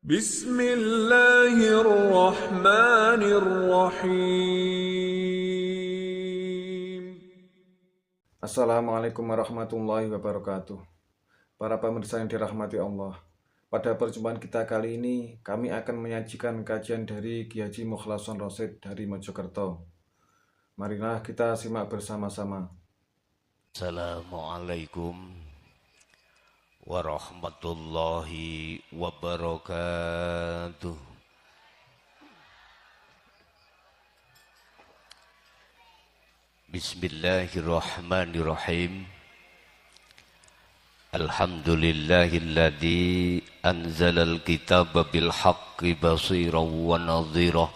Bismillahirrahmanirrahim. Assalamualaikum warahmatullahi wabarakatuh. Para pemirsa yang dirahmati Allah, pada perjumpaan kita kali ini, kami akan menyajikan kajian dari Kiai Haji Mukhlason Rosyid dari Mojokerto. Marilah kita simak bersama-sama. Assalamualaikum warahmatullahi wabarakatuh. Bismillahirrahmanirrahim. Alhamdulillahilladzi anzalal kitaba bil haqqi basiran wa nadhira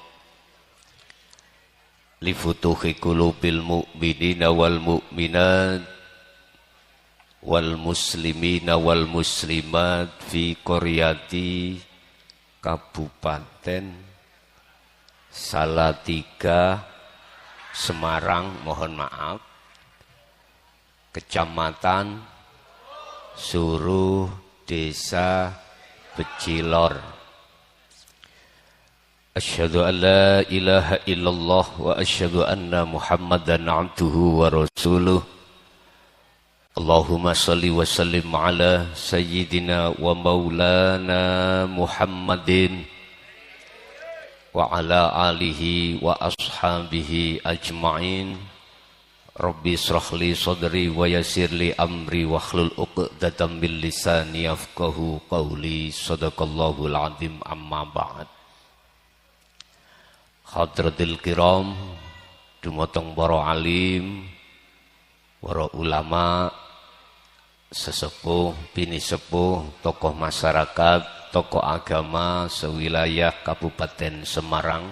li futuhi qulubil mu'minina wal mu'minat wal muslimina wal muslimat fi qaryati Kabupaten Salatiga Semarang, mohon maaf, Kecamatan Suruh, Desa Becilor. Asyhadu an la ilaha illallah wa asyhadu anna Muhammadan abduhu wa rasuluh. Allahumma salli wa sallim ala sayyidina wa maulana Muhammadin wa ala alihi wa ashabihi ajma'in. Rabbi israh li sadri wa yassir li amri wa hlul 'uqdatam min lisani yafqahu qawli. Shadaqallahul azim. Amma ba'd. Hadratil kiram, dumateng para alim, para ulama, sesepuh, bini sepuh, tokoh masyarakat, tokoh agama sewilayah Kabupaten Semarang,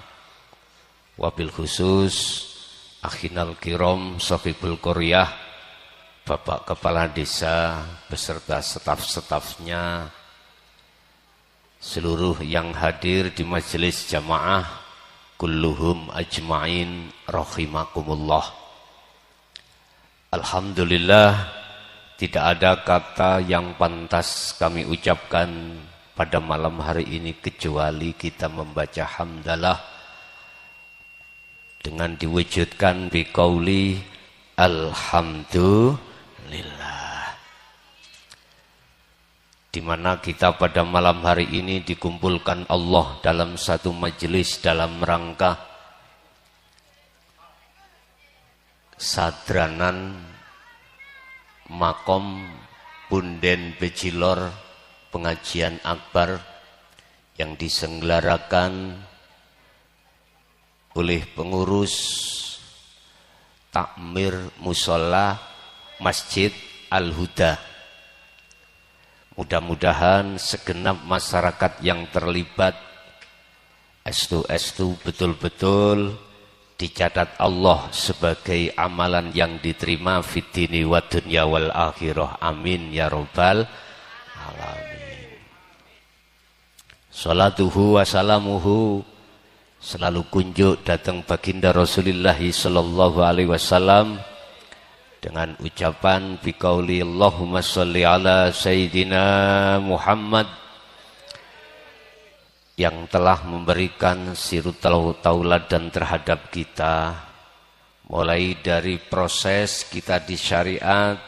wabil khusus akhinal kiram sahibul qaryah, Bapak Kepala Desa beserta staf-stafnya, seluruh yang hadir di majelis jamaah, kulluhum ajma'in rahimakumullah. Alhamdulillah, tidak ada kata yang pantas kami ucapkan pada malam hari ini kecuali kita membaca hamdalah dengan diwujudkan biqauli alhamdulillah, di mana kita pada malam hari ini dikumpulkan Allah dalam satu majelis dalam rangka sadranan Makom Punden Becilor pengajian akbar yang diselenggarakan oleh pengurus takmir musola Masjid Al-Huda. Mudah-mudahan segenap masyarakat yang terlibat estu betul-betul dicatat Allah sebagai amalan yang diterima fid dini wa dunya wal akhirah. Amin ya rabbal alamin. Salatuhu wa salamuhu selalu kunjuk datang baginda Rasulullah sallallahu alaihi wasallam dengan ucapan biqauli Allahumma sholli ala sayyidina Muhammad, yang telah memberikan sirut tauladan terhadap kita, mulai dari proses kita di syariat,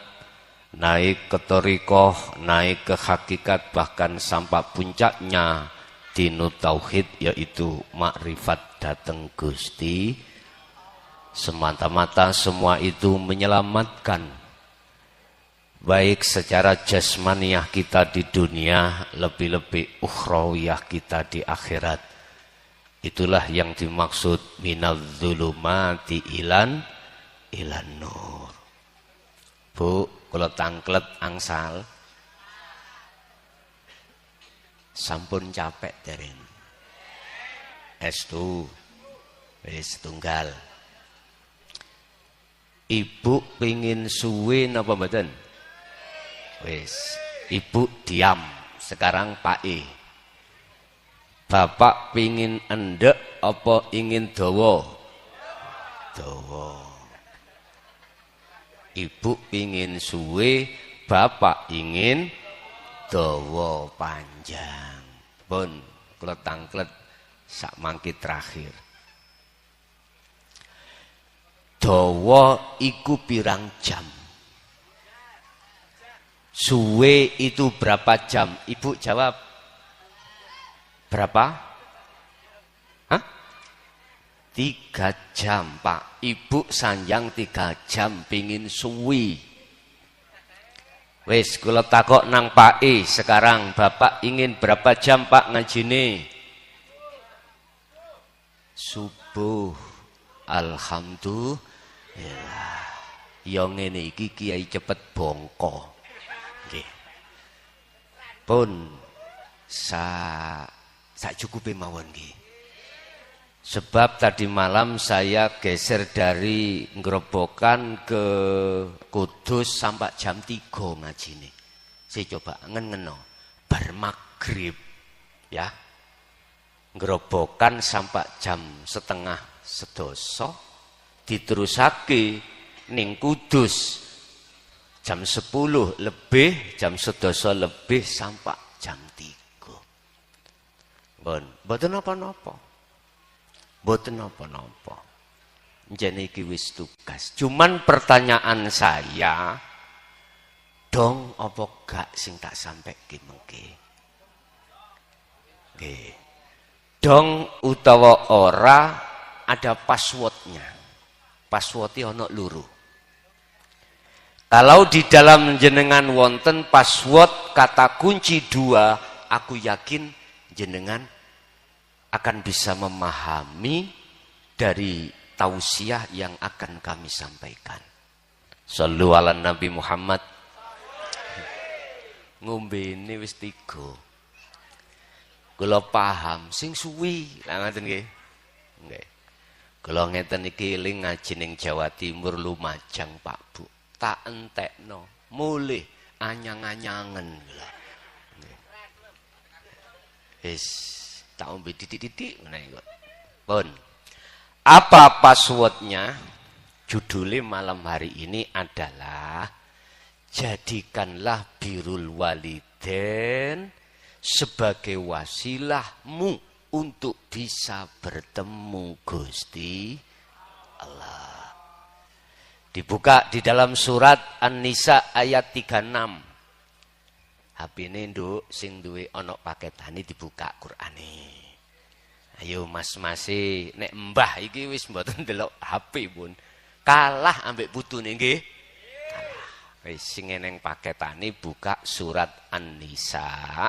naik ke thariqah, naik ke hakikat, bahkan sampai puncaknya dinut tauhid, yaitu makrifat dateng Gusti. Semata-mata semua itu menyelamatkan baik secara jasmaniah kita di dunia, lebih-lebih ukhrawiyah kita di akhirat. Itulah yang dimaksud minadz-dzulumati ilan nur. Bu, kalau tangklet angsal sampun capek deren. Estu wis tunggal. Ibu pengin suwe napa mboten? Wis, ibu diam. Sekarang Pak E. Bapak pengin endek apa ingin dawa? Dawa. Ibu pengin suwe, bapak ingin dawa panjang. Pun kula tangklet sak mangke terakhir. Dawa iku pirang jam? Suwe itu berapa jam? Ibu jawab. Berapa? Hah? 3 jam, Pak. Ibu sanjang 3 jam pingin suwi. Wes kula takok nang Pak E sekarang, Bapak ingin berapa jam Pak ngajine? Subuh. Alhamdulillah. Ya ngene iki kiai cepet bongko. Nggih. Pun sak cukupe mawon nggih. Sebab tadi malam saya geser dari Ngerobokan ke Kudus sampai jam 3 ngajine. Saya coba ngeno bar maghrib ya. Ngerobokan sampai jam 10:30 diterusake ning Kudus jam 10 lebih, jam 11 lebih sampai jam 3. Mboten napa-napa. Mboten napa-napa. Njene iki wis tugas. Cuman pertanyaan saya, dong apa gak sing tak sampaikan mengke? Nggih. Dong utawa ora ada passwordnya. Passwordnya ono loro. Kalau di dalam jenengan wonten password kata kunci 2, aku yakin jenengan akan bisa memahami dari tausiah yang akan kami sampaikan. Shallu ala Nabi Muhammad. Ngombe ini wis 3. Kula paham sing suwi. Lah ngoten nggih. Nggih. Kula ngeten iki eling ngaji ning Jawa Timur Lumajang, Pak Bu. Tak entekno, mulih anyang-anyangen. Wis tak ombe titik-titik ngene kok. Pun. Apa passwordnya? Judulnya malam hari ini adalah jadikanlah birrul walidain sebagai wasilahmu untuk bisa bertemu Gusti Allah. Dibuka di dalam surat An-Nisa ayat 36. HP ini nduk sing duwe ana paketane dibuka Qur'ane. Ayo mas-mase nek mbah iki wis mboten ndelok HP pun kalah ambek putune nggih. Kalah. Wis sing eneng paketane buka surat An-Nisa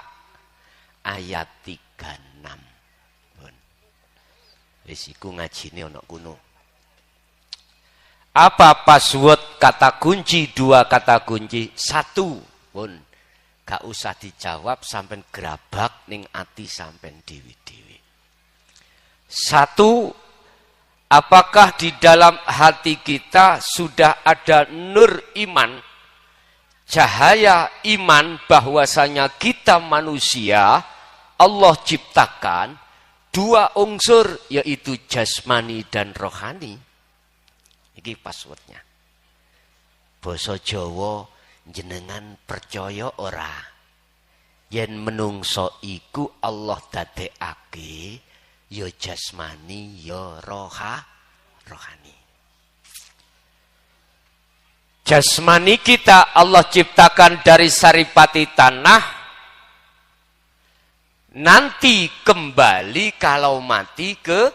ayat 36. Pun. Wis iku ngajine ana kuno. Apa password kata kunci 2 kata kunci 1 pun gak usah dijawab sampai gerabak ning ati sampai dewi-dewi. 1, apakah di dalam hati kita sudah ada nur iman, cahaya iman bahwasanya kita manusia Allah ciptakan 2 unsur yaitu jasmani dan rohani. Iki passwordnya. Basa Jawa jenengan percaya ora? Yen menungso iku Allah dadekake ya jasmani ya rohani. Jasmani kita Allah ciptakan dari saripati tanah. Nanti kembali kalau mati ke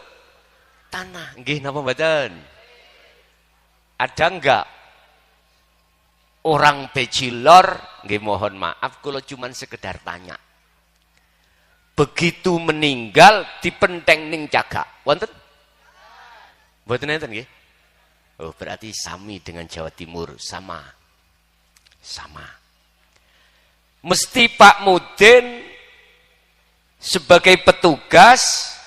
tanah. Nggih napa mboten? Ada enggak orang bejilor, nggih mohon maaf kalau cuman sekedar tanya. Begitu meninggal dipenteng ning cagak. Wonten? Mboten enten nggih? Oh, berarti sami dengan Jawa Timur, sama. Mesti Pak Mudin sebagai petugas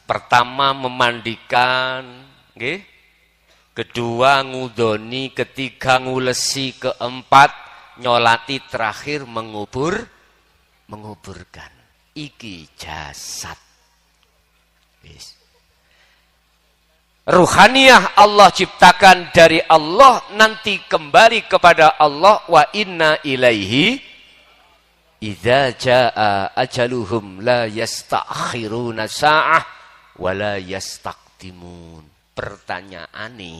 pertama memandikan, nggih. Kedua ngudoni, ketiga ngulesi, keempat nyolati, terakhir menguburkan. Iki jasad. Yes. Ruhaniyah Allah ciptakan dari Allah, nanti kembali kepada Allah, wa inna ilaihi idza jaa ajaluhum la yastakhiruna sa'ah wa la yastaqdimun. Pertanyaane,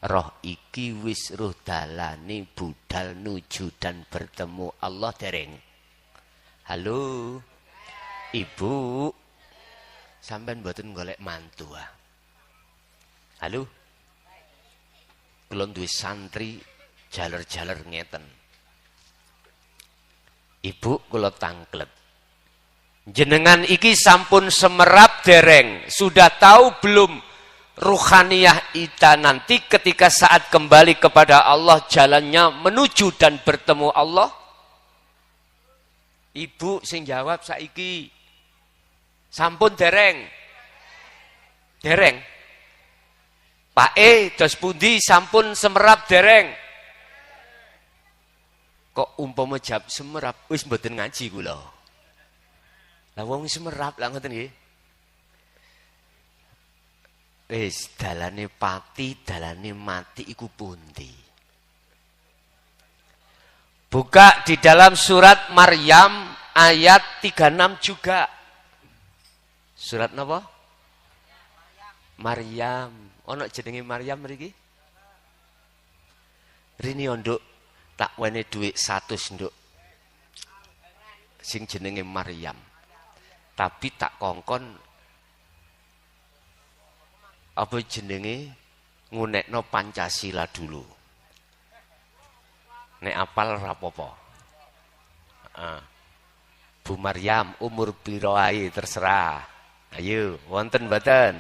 roh iki wis roh dalane budal nuju dan bertemu Allah dereng? Halo Ibu, sampean mboten golek mantu ah? Halo, kula duwe santri jaler-jaler ngeten. Ibu kula tangklet. Jenengan iki sampun semerap dereng? Sudah tahu belum ruhaniyah kita nanti ketika saat kembali kepada Allah jalannya menuju dan bertemu Allah? Ibu sing jawab saiki. Sampun dereng? Dereng? Pak dos pundi sampun semerap dereng? Kok umpama jawab semerap, wis mboten ngaji kula. Lah wong semerap lah ngoten nggih. Wis dalane pati, dalane mati iku pundi? Buka di dalam surat Maryam ayat 36 juga. Surat napa? Maryam. Ono jenenge Maryam mriki? Rini onduk tak wene dhuwit 100 nduk. Sing jenenge Maryam. Tapi tak kongkon apa jenenge ngunekno Pancasila dulu. Nek apal rapopo. Bu Maryam umur piro ae terserah. Ayo, wonten mboten?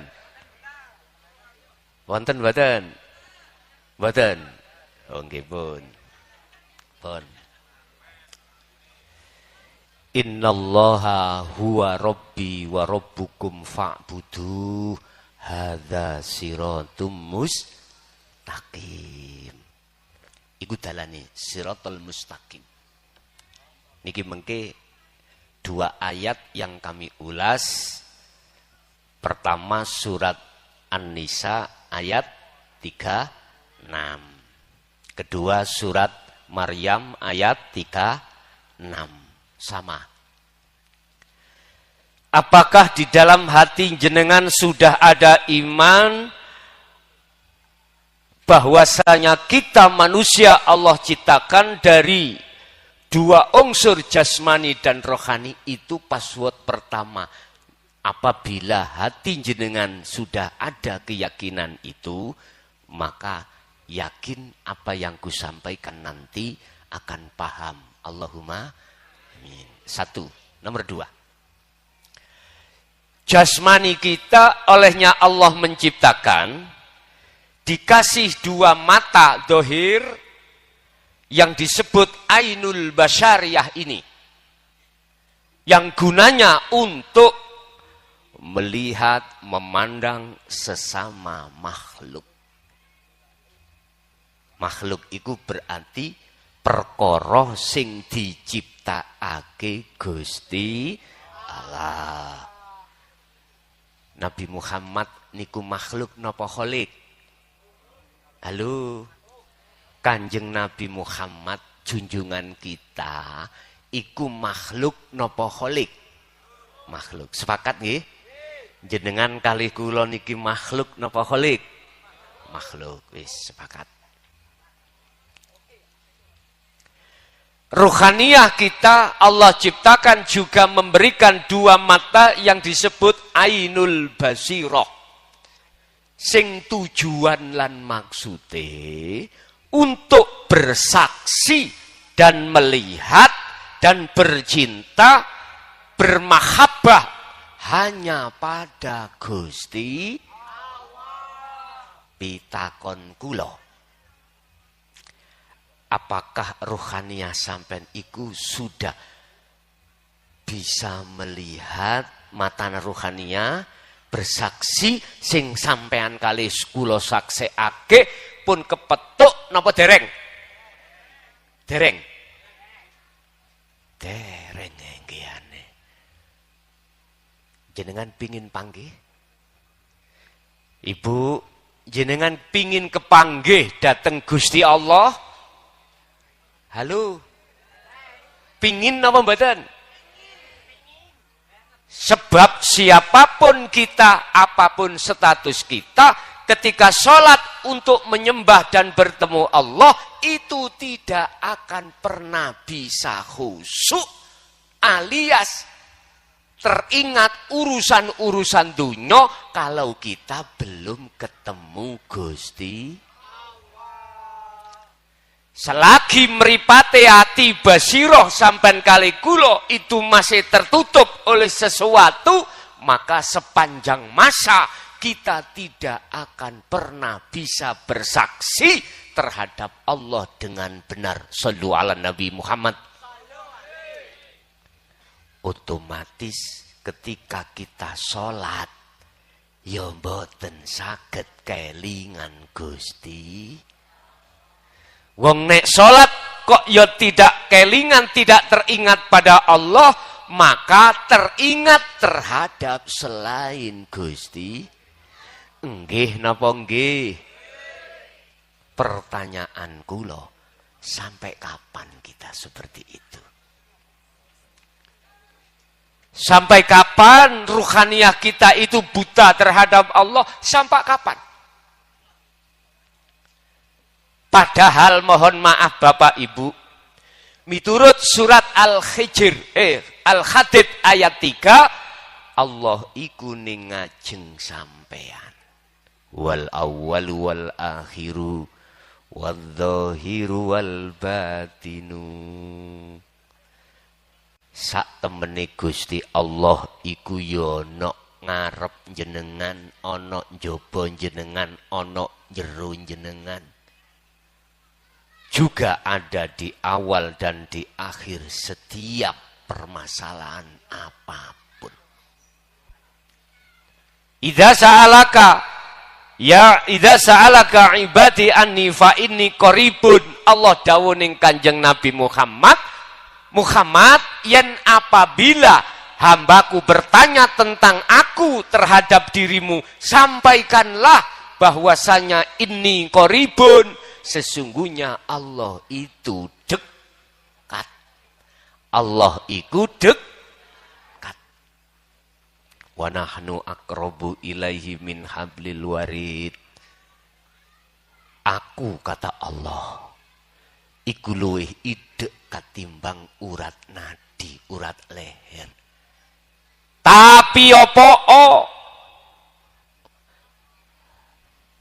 Wonten mboten? Mboten. Oh nggih pun. Pun. Innallaha huwa rabbi wa rabbukum fa'budu hadza siratum mustaqim. Iku dalane siratal mustaqim. Niki mengke dua ayat yang kami ulas. Pertama surat An-Nisa ayat 36. Kedua surat Maryam ayat 36. Sama. Apakah di dalam hati jenengan sudah ada iman bahwasanya kita manusia Allah ciptakan dari dua unsur jasmani dan rohani? Itu password pertama. Apabila hati jenengan sudah ada keyakinan itu, maka yakin apa yang kusampaikan nanti akan paham. Allahumma amin. Satu. Nomor dua. Jasmani kita olehnya Allah menciptakan, dikasih dua mata dohir yang disebut ainul basyariyah ini. Yang gunanya untuk melihat, memandang sesama makhluk. Makhluk itu berarti perkara sing diciptakake Gusti Allah. Nabi Muhammad niku makhluk napa kholik? Halo. Kanjeng Nabi Muhammad junjungan kita iku makhluk napa kholik? Makhluk. Sepakat nggih? Jenengan kalih kula niki makhluk napa kholik? Makhluk. Wis sepakat. Ruhaniyah kita Allah ciptakan juga memberikan dua mata yang disebut ainul basirah. Sing tujuan lan maksude untuk bersaksi dan melihat dan bercinta, bermahabbah hanya pada Gusti Allah. Pitakon kula, apakah ruhaniyah sampean iku sudah bisa melihat mata ruhaniyah, bersaksi sing sampean kali kula saksekake pun kepetuk napa dereng? Dereng. Dereng nggihane. Jenengan pingin panggih? Ibu, jenengan pingin kepanggih dateng Gusti Allah? Halo. Pingin apa mboten? Sebab siapapun kita, apapun status kita, ketika sholat untuk menyembah dan bertemu Allah, itu tidak akan pernah bisa khusyuk, alias teringat urusan-urusan dunya kalau kita belum ketemu Gusti. Selagi meripate hati basiroh sampai kali kulo itu masih tertutup oleh sesuatu, maka sepanjang masa kita tidak akan pernah bisa bersaksi terhadap Allah dengan benar. Shallu ala Nabi Muhammad. Otomatis ketika kita sholat, ya mboten saged kelingan Gusti. Wong nek sholat kok ya tidak kelingan, tidak teringat pada Allah, maka teringat terhadap selain Gusti. Nggih napa nggih? Pertanyaan kula, sampai kapan kita seperti itu? Sampai kapan ruhaniyah kita itu buta terhadap Allah? Sampai kapan? Padahal mohon maaf Bapak Ibu, miturut surat Al-Hadid ayat 3, Allah iku ning ngajeng sampean. Wal awwalu wal akhiru wal dhahiru wal batinu. Sak temene Gusti Allah iku ya ana ngarep jenengan, ana njaba jenengan, ana jero jenengan. Juga ada di awal dan di akhir setiap permasalahan apapun. Idza sa'alaka ibadi anni fa inni qaribun. Allah dawuh ning Kanjeng Nabi Muhammad, yen apabila hambaku bertanya tentang aku terhadap dirimu, sampaikanlah bahwasanya inni qaribun. Sesungguhnya Allah itu dekat. Allah itu dekat. Wa nahnu aqrabu ilaihi min hablil warid. Aku kata Allah, iku luwih idek katimbang urat nadi, urat leher. Tapi opo?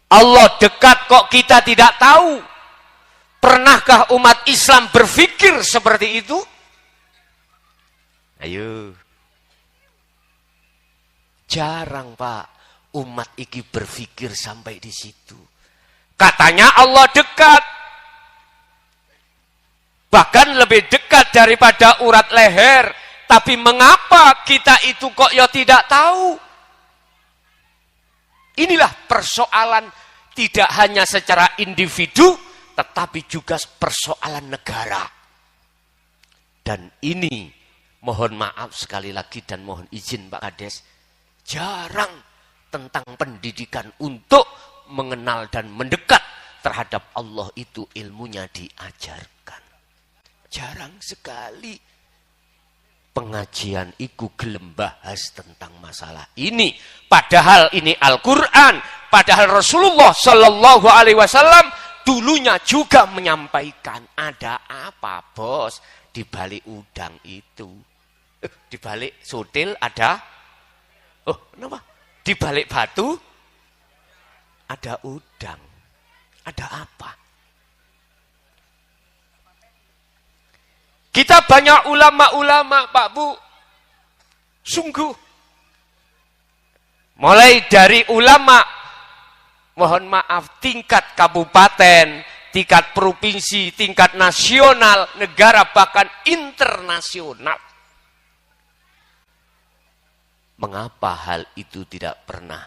Allah dekat kok kita tidak tahu. Pernahkah umat Islam berpikir seperti itu? Ayo. Jarang Pak umat iki berpikir sampai di situ. Katanya Allah dekat. Bahkan lebih dekat daripada urat leher. Tapi mengapa kita itu kok ya tidak tahu? Inilah persoalan tidak hanya secara individu, tetapi juga persoalan negara. Dan ini, mohon maaf sekali lagi dan mohon izin Pak Kades, jarang tentang pendidikan untuk mengenal dan mendekat terhadap Allah itu ilmunya diajarkan. Jarang sekali pengajian iku gelem bahas tentang masalah ini. Padahal ini Al-Quran. Padahal Rasulullah Shallallahu Alaihi Wasallam dulunya juga menyampaikan, ada apa bos di balik udang itu? Di balik sotil ada, kenapa? Di balik batu ada udang. Ada apa? Kita banyak ulama-ulama Pak Bu, sungguh. Mulai dari ulama, mohon maaf, tingkat kabupaten, tingkat provinsi, tingkat nasional, negara, bahkan internasional. Mengapa hal itu tidak pernah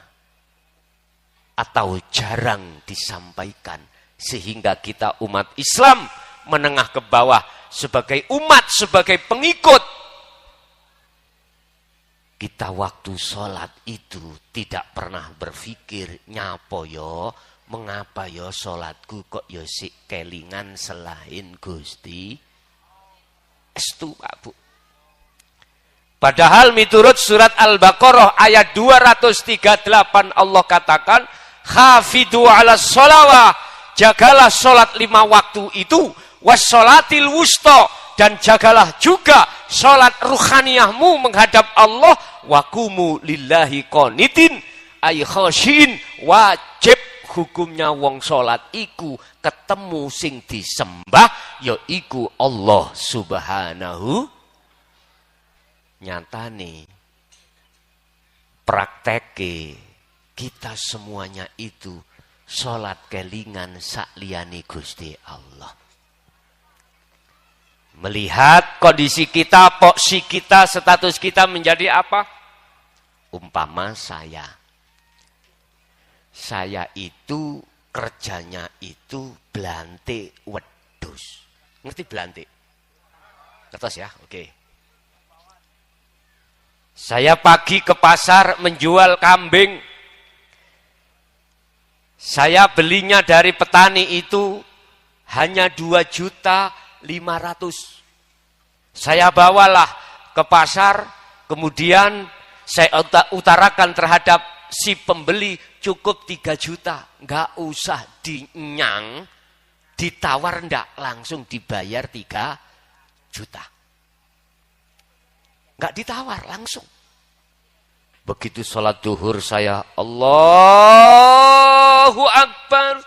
atau jarang disampaikan, sehingga kita umat Islam menengah ke bawah sebagai umat, sebagai pengikut, kita waktu sholat itu tidak pernah berpikir nyapo yo, mengapa yo sholatku kok yo sik kelingan selain Gusti. Estu Pak Bu. Padahal miturut surat Al-Baqarah ayat 238 Allah katakan, hafidu ala sholawah, jagalah sholat 5 waktu itu, wassolatil wusta, dan jagalah juga sholat ruhaniyahmu menghadap Allah, wakumu lillahi qanitin, ay khasyin, wajib hukumnya wong sholat iku ketemu sing disembah, yaiku Allah subhanahu. Nyatane prakteke kita semuanya itu sholat kelingan sakliyane Gusti Allah. Melihat kondisi kita, posisi kita, status kita menjadi apa? Umpama saya itu kerjanya itu belante wedhus. Ngerti belante? Ngertos ya? Oke. Saya pagi ke pasar menjual kambing. Saya belinya dari petani itu hanya 2.500.000. Saya bawalah ke pasar, kemudian saya utarakan terhadap si pembeli cukup 3 juta. Nggak usah dinyang, ditawar ndak, langsung dibayar 3 juta. Nggak ditawar, langsung. Begitu sholat duhur saya, Allahu Akbar.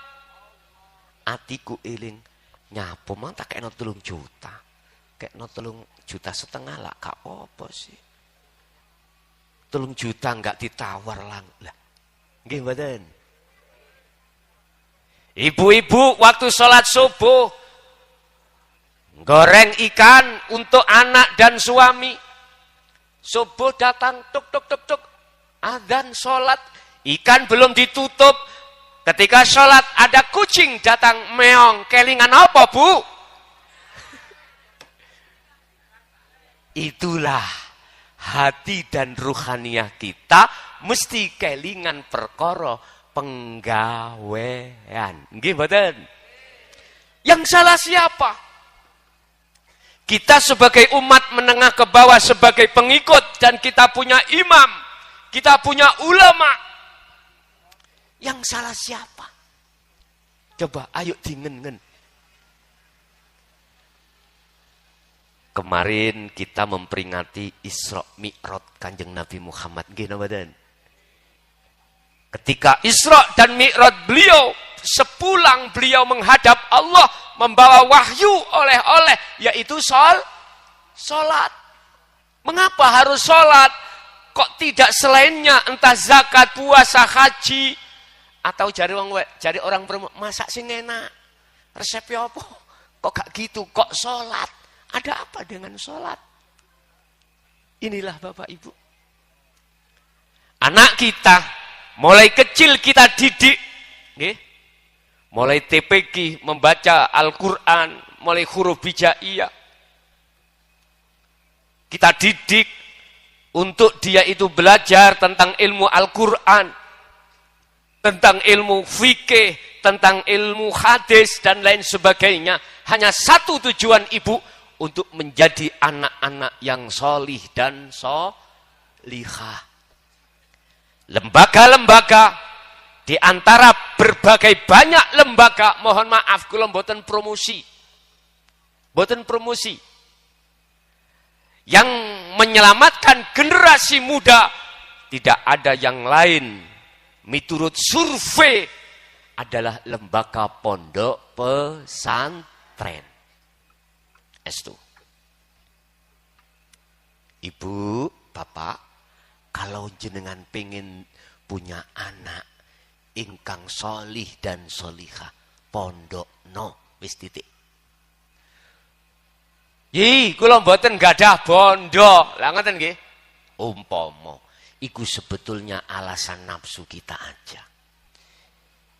Atiku eling, nyapo mang tak kena 3 juta. Kena 3,5 juta lah, gak apa sih. 3 juta nggak ditawar lang. Lah, nggih mboten. Ibu-ibu waktu sholat subuh, goreng ikan untuk anak dan suami. Subuh datang, tuk tuk tuk tuk, adzan sholat, ikan belum ditutup. Ketika sholat ada kucing datang meong, kelingan apa Bu? Itulah hati dan ruhaniyah kita mesti kelingan perkara penggawean. Nggih mboten? Yang salah siapa? Kita sebagai umat menengah ke bawah sebagai pengikut, dan kita punya imam, kita punya ulama. Yang salah siapa? Coba ayo dingen-ngen. Kemarin kita memperingati Isra Mi'raj Kanjeng Nabi Muhammad. Nggih napa mboten? Ketika Isra dan Mi'raj beliau, sepulang beliau menghadap Allah, membawa wahyu oleh-oleh, yaitu sholat. Mengapa harus sholat? Kok tidak selainnya, entah zakat, puasa, haji, atau cari orang perempuan, masak sing enak, resepnya apa? Kok gak gitu, kok sholat? Ada apa dengan sholat? Inilah Bapak Ibu. Anak kita, mulai kecil kita didik, nih, mulai TPQ membaca Al-Quran, mulai huruf hijaiyah. Kita didik untuk dia itu belajar tentang ilmu Al-Quran, tentang ilmu fikih, tentang ilmu hadis, dan lain sebagainya. Hanya satu tujuan ibu, untuk menjadi anak-anak yang solih dan solihah. Lembaga-lembaga, di antara berbagai banyak lembaga, mohon maaf kula mboten promosi. Mboten promosi. Yang menyelamatkan generasi muda tidak ada yang lain, miturut survei, adalah lembaga pondok pesantren. Estu. Ibu, Bapak, kalau jenengan pengen punya anak ingkang solih dan solihah, pondok no, wis titik. Kula mboten gadah bondo. Lah ngoten nggih. Umpama iku sebetulnya alasan nafsu kita aja.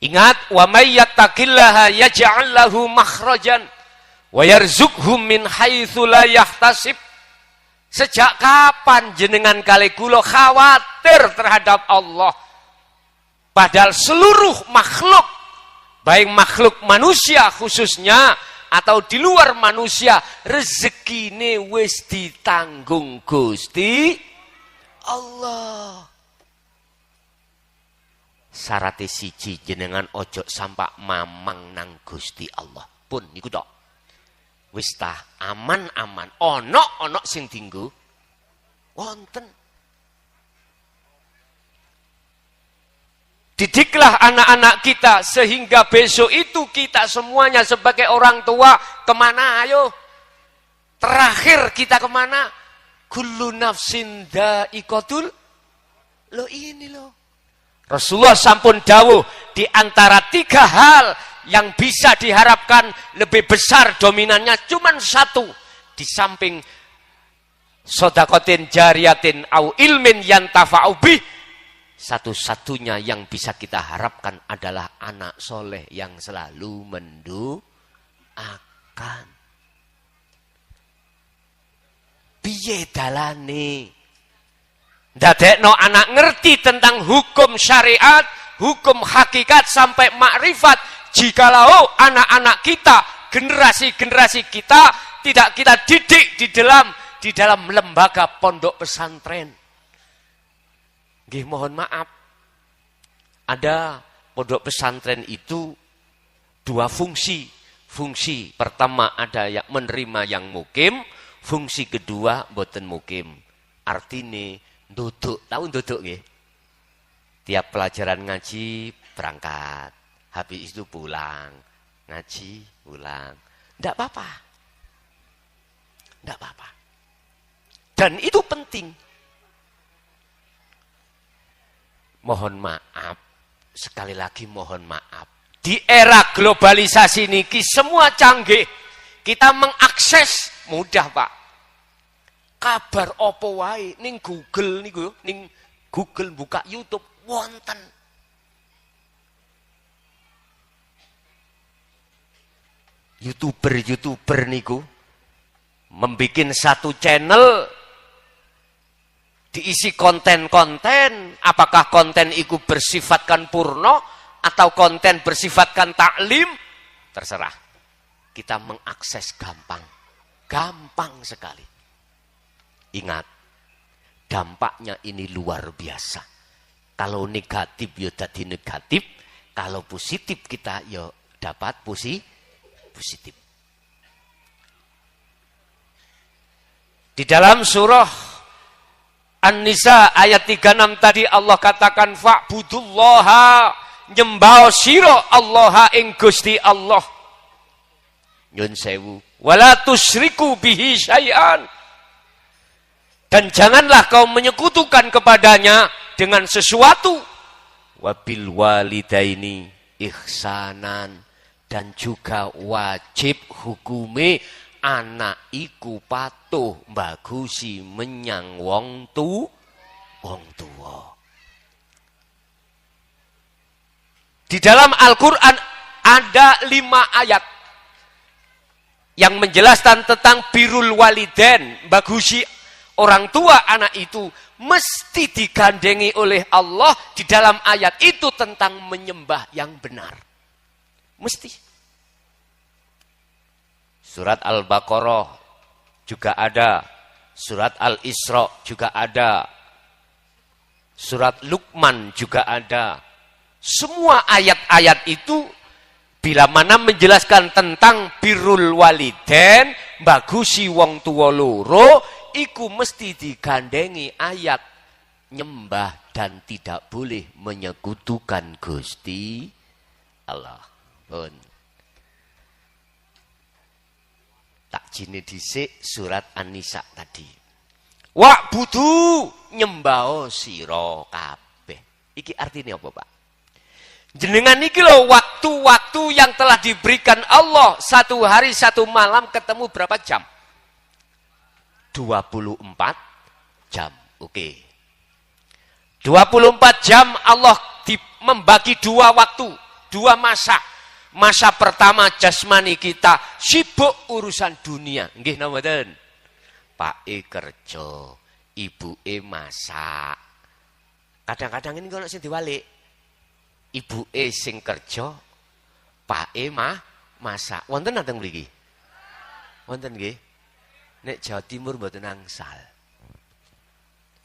Ingat, wa may yattaqillaha yaj'al lahu makhrajan wa yarzuqhu min haitsu la yahtasib. Sejak kapan jenengan kali kula khawatir terhadap Allah? Padahal seluruh makhluk, baik makhluk manusia khususnya atau di luar manusia, rezekine wis ditanggung Gusti Allah. Syaratnya siji, jenengan ojo sampak mamang nang Gusti Allah. Pun niku tok. Wis tah aman-aman. Ono sing dinggo wonten. Didiklah anak-anak kita sehingga besok itu kita semuanya sebagai orang tua kemana ayo? Terakhir kita kemana? Kullu nafsin dha'iqatul. Loh ini loh. Rasulullah sampun dawuh di antara 3 hal yang bisa diharapkan lebih besar dominannya cuman satu. Di samping sodakotin jariyatin au ilmin yantafa'u bih, satu-satunya yang bisa kita harapkan adalah anak soleh yang selalu mendoakan. Piye dalane? Ndadekno anak ngerti tentang hukum syariat, hukum hakikat sampai makrifat. Jikalau anak-anak kita, generasi-generasi kita tidak kita didik di dalam lembaga pondok pesantren. Nggih mohon maaf. Ada pondok pesantren itu 2 fungsi. Fungsi pertama ada yang menerima yang mukim, fungsi kedua boten mukim. Artine nduduk, tahu nduduk nggih? Tiap pelajaran ngaji berangkat, habis itu pulang, ngaji, pulang. Ndak apa-apa. Ndak apa-apa. Dan itu penting. Mohon maaf, sekali lagi mohon maaf. Di era globalisasi niki semua canggih. Kita mengakses mudah, Pak. Kabar opo wae ning Google niku, ning Google buka YouTube wonten. YouTuber niku membikin satu channel diisi konten-konten, apakah konten itu bersifatkan purno atau konten bersifatkan taklim, terserah. Kita mengakses gampang sekali. Ingat, dampaknya ini luar biasa. Kalau negatif ya jadi negatif, kalau positif kita ya dapat positif. Di dalam surah An-Nisa ayat 36 tadi Allah katakan fa'budullaha, nyembah sira Allah ing Gusti Allah. Nyun sewu, wala tusyriku bihi syai'an. Dan janganlah kau menyekutukan kepadanya dengan sesuatu. Wabil walidaini ihsanan. Dan juga wajib hukume anak iku patuh bagusi menyang wong tuwa. Di dalam Al-Quran ada 5 ayat yang menjelaskan tentang birrul walidain, bagusi orang tua anak itu mesti digandengi oleh Allah. Di dalam ayat itu tentang menyembah yang benar. Mesti. Surat Al-Baqarah juga ada. Surat Al-Isra juga ada. Surat Luqman juga ada. Semua ayat-ayat itu bila mana menjelaskan tentang birrul walidain, bagusi wong tuwa loro, iku mesti digandengi ayat nyembah dan tidak boleh menyekutukan Gusti Allah. Pun. Tak jine dhisik surat An-Nisa tadi. Wa'budu nyembah sira kabeh. Iki artinya apa, Pak? Jenengan iki lho waktu-waktu yang telah diberikan Allah, 1 hari 1 malam ketemu berapa jam? 24 jam. Oke. 24 jam Allah membagi 2 waktu, 2 masa. Masa pertama jasmani kita sibuk urusan dunia. Nggih napa mboten? Pake kerja, ibuke masak. Kadang-kadang ini kalau sing diwalik. Ibuke sing kerja, pake masak. Wonten nang mriki? Wonten nggih? Nek Jawa Timur mboten angsal.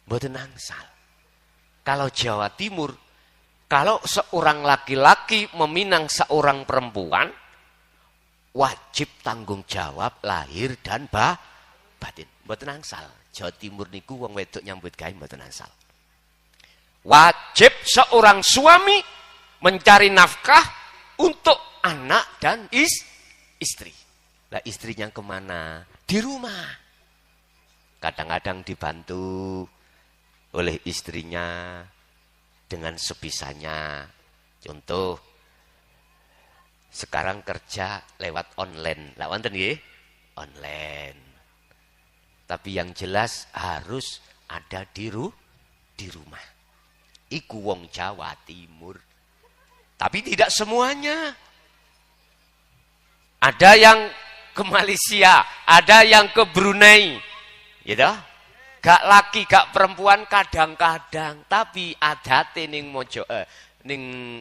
Mboten angsal. Kalau Jawa Timur, kalau seorang laki-laki meminang seorang perempuan, wajib tanggung jawab lahir dan batin. Mboten angsal. Jawa Timur niku wong wedok nyambut gawe mboten angsal. Wajib seorang suami mencari nafkah untuk anak dan istri. Lah istrinya kemana? Di rumah. Kadang-kadang dibantu oleh istrinya dengan sebisanya. Contoh, sekarang kerja lewat online. Lah wonten nggih? Online. Tapi yang jelas harus ada di rumah. Iku wong Jawa Timur. Tapi tidak semuanya. Ada yang ke Malaysia, ada yang ke Brunei, gitu. Gak laki, gak perempuan kadang-kadang, tapi adate ning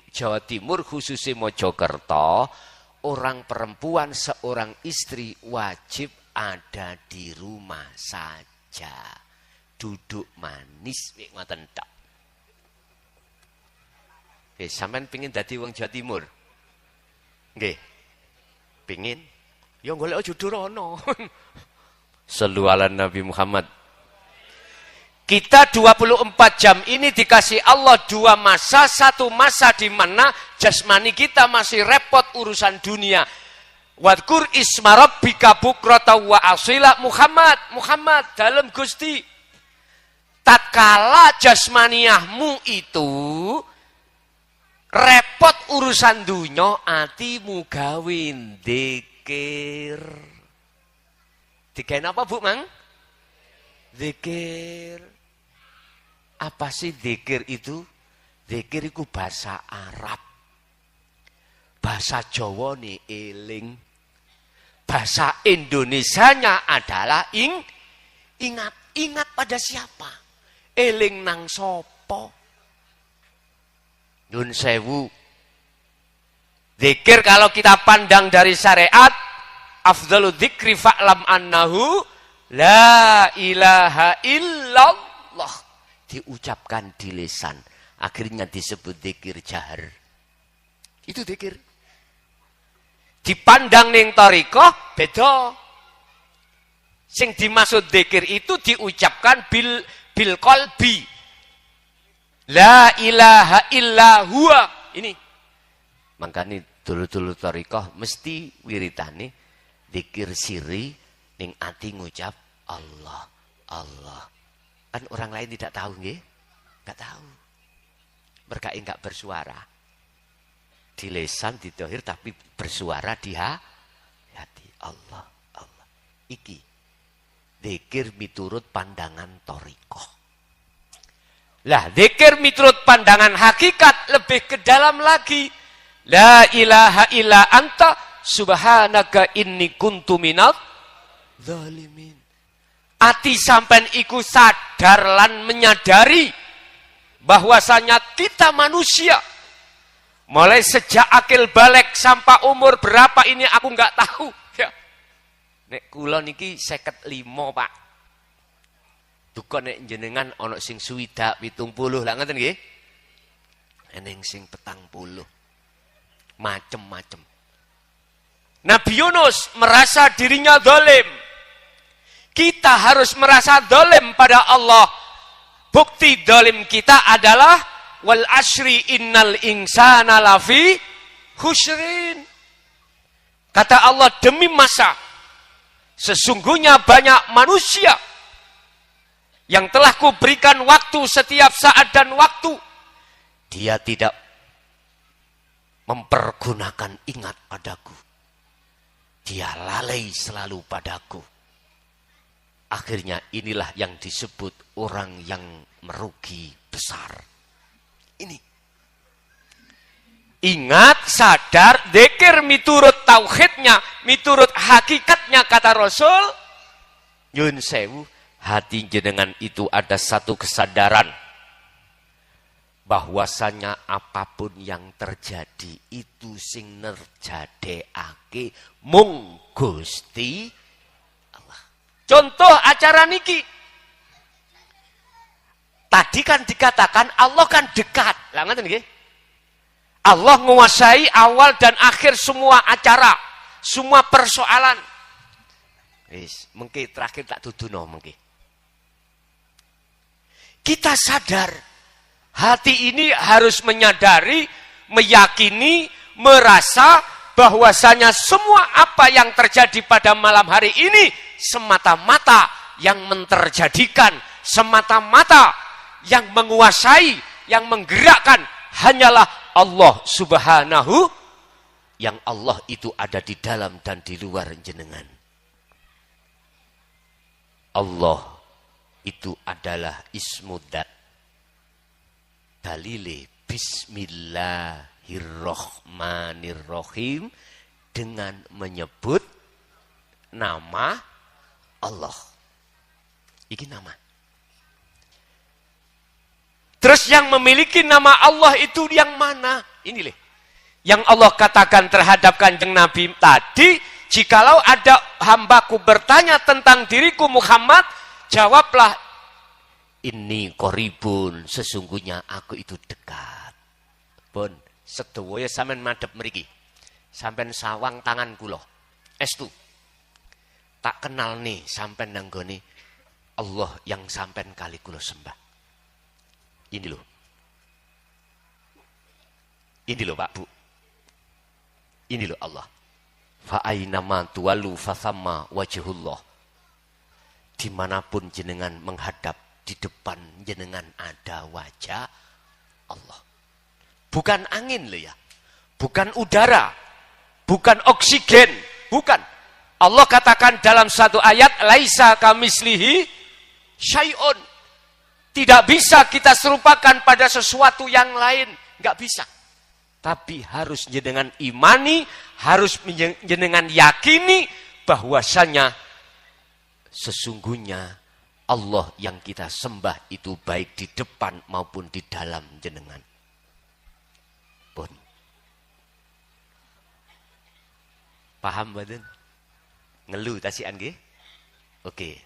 Jawa Timur khususnya Mojokerto, orang perempuan seorang istri wajib ada di rumah saja, duduk manis, ngoten tok. Sampean pengin dadi wong Jawa Timur? Nggih. Pengin? Ya golek jodoh rono. Shallu ala Nabi Muhammad. Kita 24 jam ini dikasih Allah 2 masa. 1 masa di mana jasmani kita masih repot urusan dunia. Wadkur isma rabbika bukrata wa asila. Muhammad dalam Gusti. Tatkala jasmaniahmu itu repot urusan dunya, atimu gawe dzikir. Dikain apa Bu Mang? Dzikir. Apa sih dzikir itu? Dzikir itu bahasa Arab. Bahasa Jawa nih eling. Bahasa Indonesianya adalah ingat. Ingat pada siapa? Eling nang sopo. Nun sewu. Dzikir kalau kita pandang dari syariat, afdalu dzikri fa'lam annahu la ilaha illallah. Diucapkan di lisan, akhirnya disebut dzikir jahar. Itu dzikir. Dipandang ning thariqah beda. Sing dimaksud dzikir itu diucapkan bil qalbi. La ilaha illa huwa. Ini. Makanya dulu-dulu thariqah mesti wiritane dzikir siri ning ati ngucap Allah, Allah. Kan orang lain tidak tahu nggih? Enggak tahu. Mereka enggak bersuara. Di lisan, di dohir, tapi bersuara di hati. Allah, Allah. Iki. Dzikir miturut pandangan thariqah. Lah, dzikir miturut pandangan hakikat lebih ke dalam lagi. La ilaha illa anta subhanaka inni kuntu minadz zalimin. Ati sampean iku sadar lan menyadari bahwasanya kita manusia. Mulai sejak akil balik sampai umur berapa ini aku enggak tahu. Ya. Nek kula niki 55, Pak. Duka nek jenengan ana sing swidak 70 lah ngoten nggih. Eneng sing 40. Macem-macem. Nabi Yunus merasa dirinya zalim. Kita harus merasa zalim pada Allah. Bukti zalim kita adalah wal asri innal insana lafi khusrin. Kata Allah, demi masa sesungguhnya banyak manusia yang telah kuberikan waktu setiap saat dan waktu. Dia tidak mempergunakan ingat padaku. Dia lalai selalu padaku. Akhirnya inilah yang disebut orang yang merugi besar. Ini. Ingat, sadar, dzikir miturut tauhidnya, miturut hakikatnya kata Rasul. Nyun sewu, hati jenengan itu ada satu kesadaran bahwasanya apapun yang terjadi itu sing nerjadeake mung Gusti Contoh acara niki. Tadi kan dikatakan Allah kan dekat. Lah ngoten nggih. Allah menguasai awal dan akhir semua acara, semua persoalan. Wis, mengki terakhir tak duduno mengki. Kita sadar hati ini harus menyadari, meyakini, merasa bahwasanya semua apa yang terjadi pada malam hari ini semata-mata yang menterjadikan, semata-mata yang menguasai, yang menggerakkan hanyalah Allah Subhanahu, yang Allah itu ada di dalam dan di luar jenengan. Allah itu adalah ismudat. Dalile Bismillahirrahmanirrahim, dengan menyebut nama Allah. Ini nama. Terus yang memiliki nama Allah itu yang mana? Ini leh. Yang Allah katakan terhadap Kanjeng Nabi tadi, jikalau ada hambaku bertanya tentang diriku Muhammad, jawablah, ini koribun, sesungguhnya aku itu dekat. Pun, sedoyo sampean madhep mriki. Sampean sawang tangan kula. Estu. Tak kenal nih sampean nanggone Allah yang sampean kali kula sembah. Ini loh. Ini loh Pak Bu. Ini loh Allah. Fa ainama tuwallu fathamma wajhullah. Dimanapun jenengan menghadap, di depan jenengan ada wajah Allah. Bukan angin loh ya. Bukan udara. Bukan oksigen. Bukan. Allah katakan dalam satu ayat, laisa kamislihi syai'un. Tidak bisa kita serupakan pada sesuatu yang lain. Nggak bisa. Tapi harus jenengan imani, harus jenengan yakini bahwasanya sesungguhnya Allah yang kita sembah itu baik di depan maupun di dalam jenengan. Pun. Paham badan? Ngeluh tasian nggih? Oke.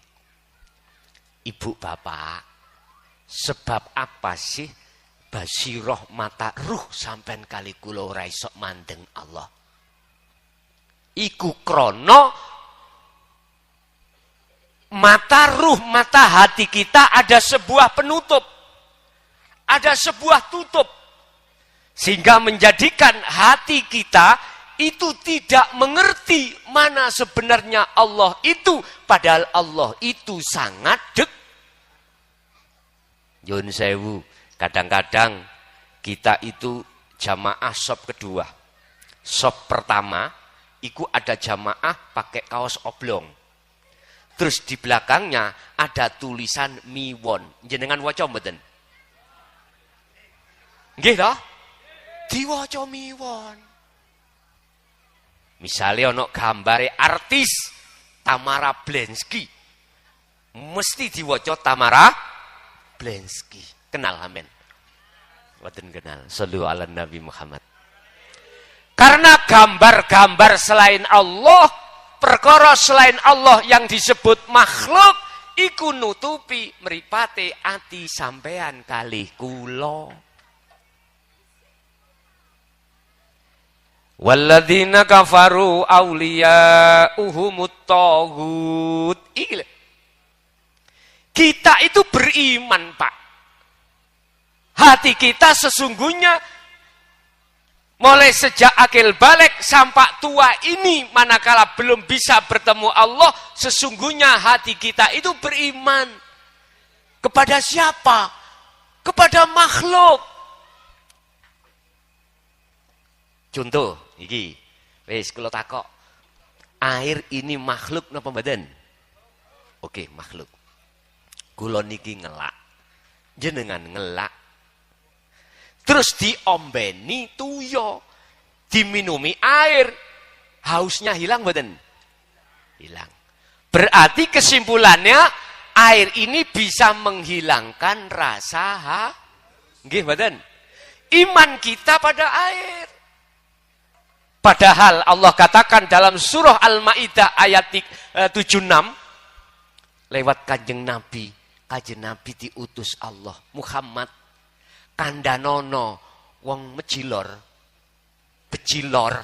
Ibu bapak, sebab apa sih basiroh mata ruh sampean kali kula ora iso mandeng Allah? Iku krono mata ruh, mata hati kita ada sebuah penutup. Ada sebuah tutup. Sehingga menjadikan hati kita itu tidak mengerti mana sebenarnya Allah itu. Padahal Allah itu sangat Yun sewu. Kadang-kadang kita itu jamaah sop kedua. Sop pertama, itu ada jamaah pakai kaos oblong. Terus di belakangnya ada tulisan miwon. Jenengan waca mboten? Nggih ta? Diwaca miwon. Misalnya ono gambare artis Tamara Blensky. Mesti diwaca Tamara Blensky. Kenal amin. Mboten kenal. Shallu ala Nabi Muhammad. Karena gambar-gambar selain Allah, perkara selain Allah yang disebut makhluk, iku nutupi mripate ati sampean kalih kula. Walladzina kafaru awliya'uhumut taghut. Kita itu beriman, Pak. Hati kita sesungguhnya mulai sejak akil balik sampai tua ini, manakala belum bisa bertemu Allah, sesungguhnya hati kita itu beriman. Kepada siapa? Kepada makhluk. Contoh, iki, wis kula takok. Air ini makhluk napa mboten? Oke, makhluk. Kula niki ngelak. Jenengan ngelak. Terus diombeni tuyo, diminumi air, hausnya hilang mboten? Hilang. Berarti kesimpulannya air ini bisa menghilangkan rasa nggih mboten? Iman kita pada air. Padahal Allah katakan dalam surah Al-Maidah ayat 76, lewat Kanjeng Nabi. Kanjeng Nabi diutus Allah. Muhammad kandhanono wong mejilor. Bejilor.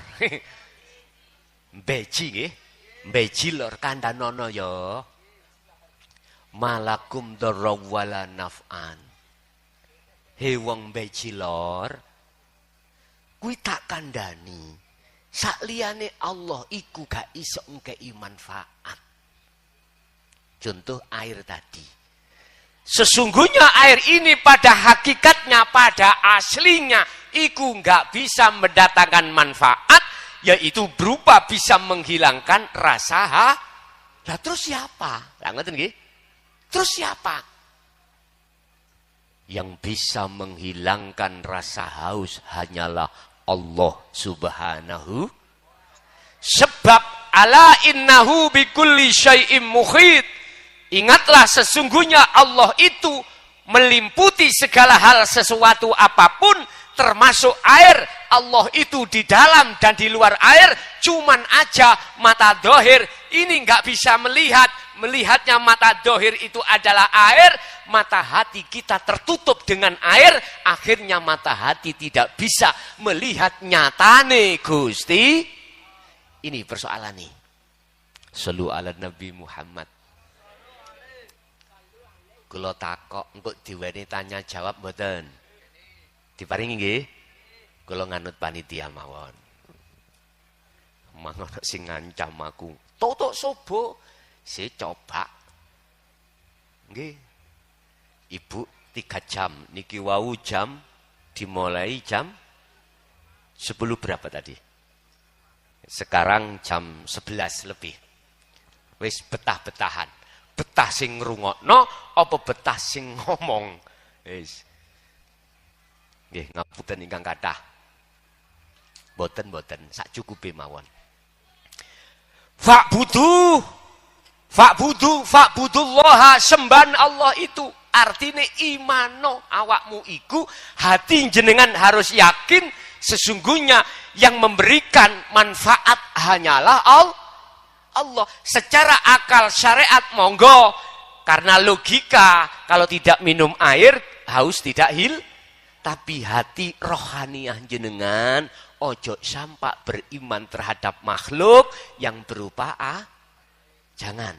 Beji nggih. Bejilor kandhanono ya. Malakum darra wala naf'an. He wong bejilor, kuwi tak kandhani. Sakliyane Allah iku gak iso ngkei manfaat. Contoh air tadi. Sesungguhnya air ini pada hakikatnya, pada aslinya, iku gak bisa mendatangkan manfaat, yaitu berupa bisa menghilangkan rasa. Lah terus siapa? Lah ngoten nggih? Terus siapa? Yang bisa menghilangkan rasa haus hanyalah Allah subhanahu. Sebab ala innahu bikulli syai'im muhit. Ingatlah sesungguhnya Allah itu melimputi segala hal sesuatu apapun, termasuk air. Allah itu di dalam dan di luar air. Cuman aja mata dohir ini nggak bisa melihat. Melihatnya mata dohir itu adalah air, mata hati kita tertutup dengan air, akhirnya mata hati tidak bisa melihat nyatane Gusti. Ini persoalan nih. Shallu ala Nabi Muhammad. Kula takok engko diweni tanya jawab mboten? Diparingi nggih? Kula nganut panitia mawon. Mangono sing ngancam aku. Totok sobo. Saya coba. Nggih. Ibu 3 jam. Niki wau jam dimulai jam 10 berapa tadi? Sekarang jam 11 lebih. Wis betah-betahan. Betah sing ngrungokno apa betah sing ngomong. Wis. Nggih, ngapunten ingkang kathah. Boten-boten sak cukupe mawon. Fa'budullaha, sembahan Allah itu artinya imano awakmu iku, hati jenengan harus yakin sesungguhnya yang memberikan manfaat hanyalah Allah. Secara akal syariat monggo, karena logika kalau tidak minum air haus tidak tapi hati rohaniah jenengan ojo sampai beriman terhadap makhluk yang berupa jangan.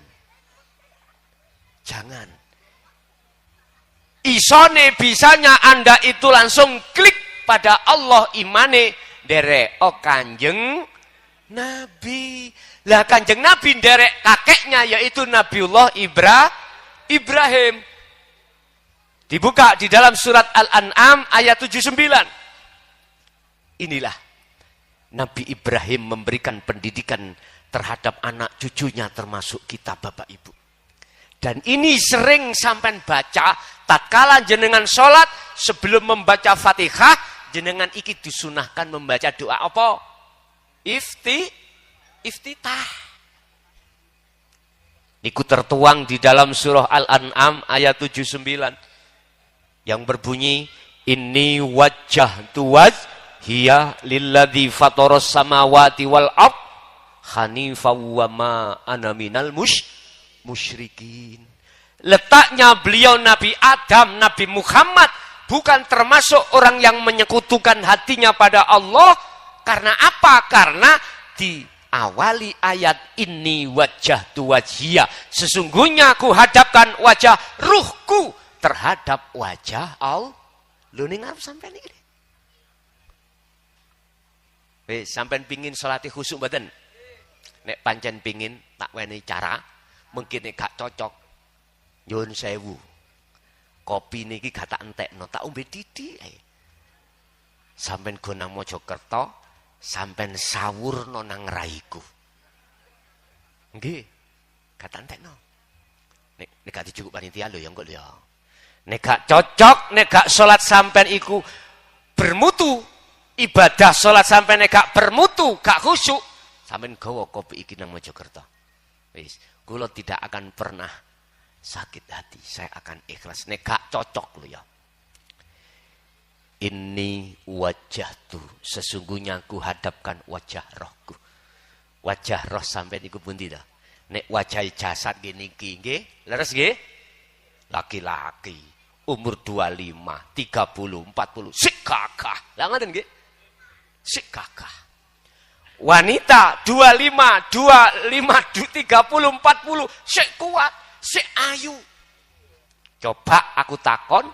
Isone bisanya Anda itu langsung klik pada Allah imane derek Kanjeng Nabi. Lah Kanjeng Nabi derek kakeknya yaitu Nabiullah Ibrahim. Dibuka di dalam surat Al-An'am ayat 79. Inilah Nabi Ibrahim memberikan pendidikan terhadap anak cucunya termasuk kita Bapak Ibu. Dan ini sering sampai baca tatkala jenengan sholat sebelum membaca Fatihah jenengan iki disunahkan membaca doa apa? Iftitah. Niku tertuang di dalam surah Al-An'am ayat 79 yang berbunyi inni wajjahtu wajhiya lilladzi fataras samawati wal ardh hanifan wa ma ana minal musyrikin. Letaknya beliau Nabi Adam, Nabi Muhammad bukan termasuk orang yang menyekutukan hatinya pada Allah. Karena apa? Karena diawali ayat ini wajjahtu wajhiya. Sesungguhnya aku hadapkan wajah ruhku terhadap wajah Allah. Lho ning arep sampean iki. Wis sampean pingin salate khusyuk mboten? Nek pancen pingin tak wenehi cara, mungkin nek gak cocok nyuwun sewu. Kopi niki gak tak entekno, tak ombe titik ae. Sampeyan go nang Mojokerto, sampeyan sawurno nang raiku. Nggih. Gak tak entekno. Nek gak dicukup panitia lho ya engko lho ya. Nek gak cocok, nek gak salat sampean iku bermutu, ibadah salat sampean nek gak bermutu, gak khusyuk, sampean gawa kopi iki nang Mojokerto. Wis, kula tidak akan pernah sakit hati, saya akan ikhlas. Nek gak cocok lho ya. Ini wajahtu, sesungguhnya aku hadapkan wajah rohku. Wajah roh sampean iku pundi ta? Nek wajah jasad gini nggih, leres nggih? Laki-laki umur 25, 30, 40, sik gagah. Lah ngoten nggih? Sik gagah. Wanita 25, 30, 40, sik kuat, sik ayu. Coba aku takon,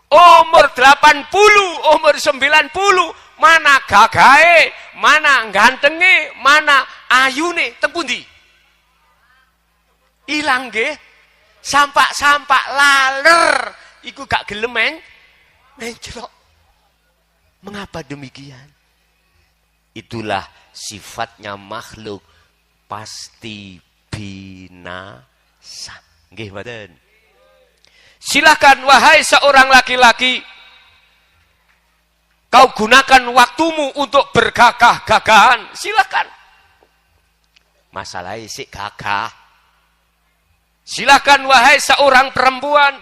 umur 80, umur 90, mana gagahe, mana gantenge, mana ayune, teng pundi? Ilang nggih. Sampak-sampak laler iku gak gelem mencelok. Mengapa demikian? Itulah sifatnya makhluk pasti binasa. Nggih mboten? Silakan wahai seorang laki-laki, kau gunakan waktumu untuk bergagah-gagahan, silakan. Masalahnya sik gagah. Silakan wahai seorang perempuan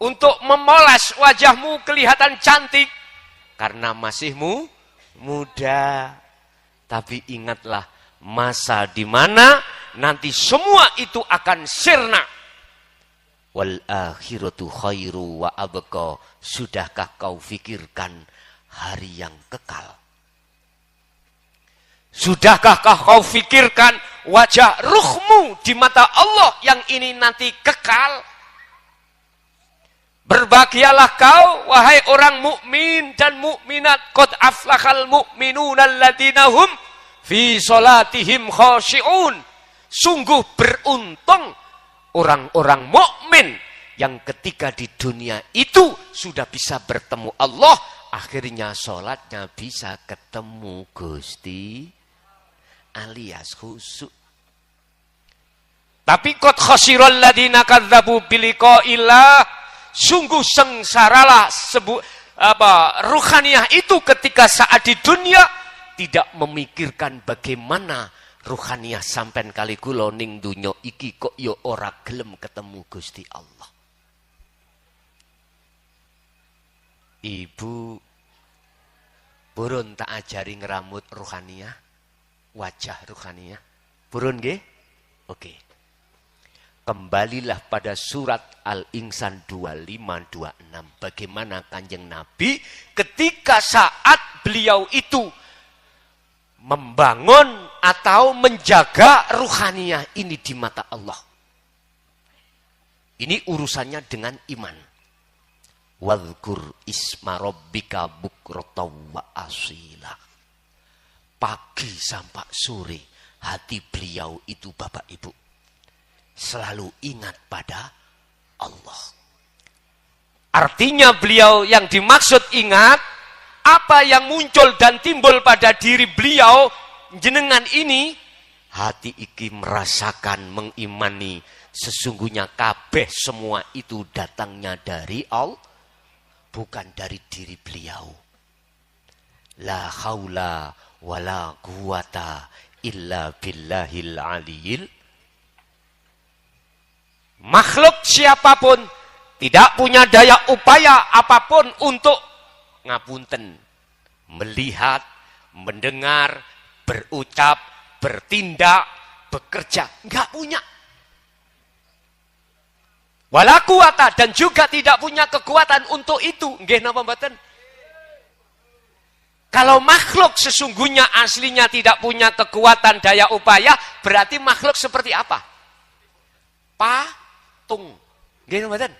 untuk memoles wajahmu kelihatan cantik karena masih muda. Tapi ingatlah masa di mana nanti semua itu akan sirna. Wal akhiratu khairu wa abqa. Sudahkah kau fikirkan hari yang kekal? Sudahkah kau fikirkan wajah ruhmu di mata Allah yang ini nanti kekal? Berbahagialah kau wahai orang mukmin dan mukminat, qad aflahal mu'minuna alladzina hum fi salatihim khashi'un. Sungguh beruntung orang-orang mukmin yang ketika di dunia itu sudah bisa bertemu Allah, akhirnya salatnya bisa ketemu Gusti alias khusyuk. Tapi qad khasiral ladina kadzdzabu biliqa'illah, sungguh sengsaralah ruhaniyah itu ketika saat di dunia tidak memikirkan bagaimana ruhaniyah sampean kali kula ning donya iki kok ya ora gelem ketemu Gusti Allah. Ibu burun tak ajari ngeramut ruhaniyah, wajah ruhaniyah. Burun nggih? Oke. Kembalilah pada surat Al-Insan 25-26. Bagaimana Kanjeng Nabi ketika saat beliau itu membangun atau menjaga ruhaniyah ini di mata Allah. Ini urusannya dengan iman. Wadhkur isma rabbika bukratan wa asila. Pagi sampai sore hati beliau itu Bapak Ibu selalu ingat pada Allah. Artinya beliau yang dimaksud ingat apa yang muncul dan timbul pada diri beliau jenengan ini, hati iki merasakan mengimani sesungguhnya kabeh semua itu datangnya dari Allah, bukan dari diri beliau. La haula wala quwata illa billahil aliyil. Makhluk siapapun tidak punya daya upaya apapun untuk ngapunten, melihat, mendengar, berucap, bertindak, bekerja, enggak punya. Wala quwata, dan juga tidak punya kekuatan untuk itu. Nggih napa mboten? Kalau makhluk sesungguhnya aslinya tidak punya kekuatan daya upaya, berarti makhluk seperti apa? Patung. Nggih mboten?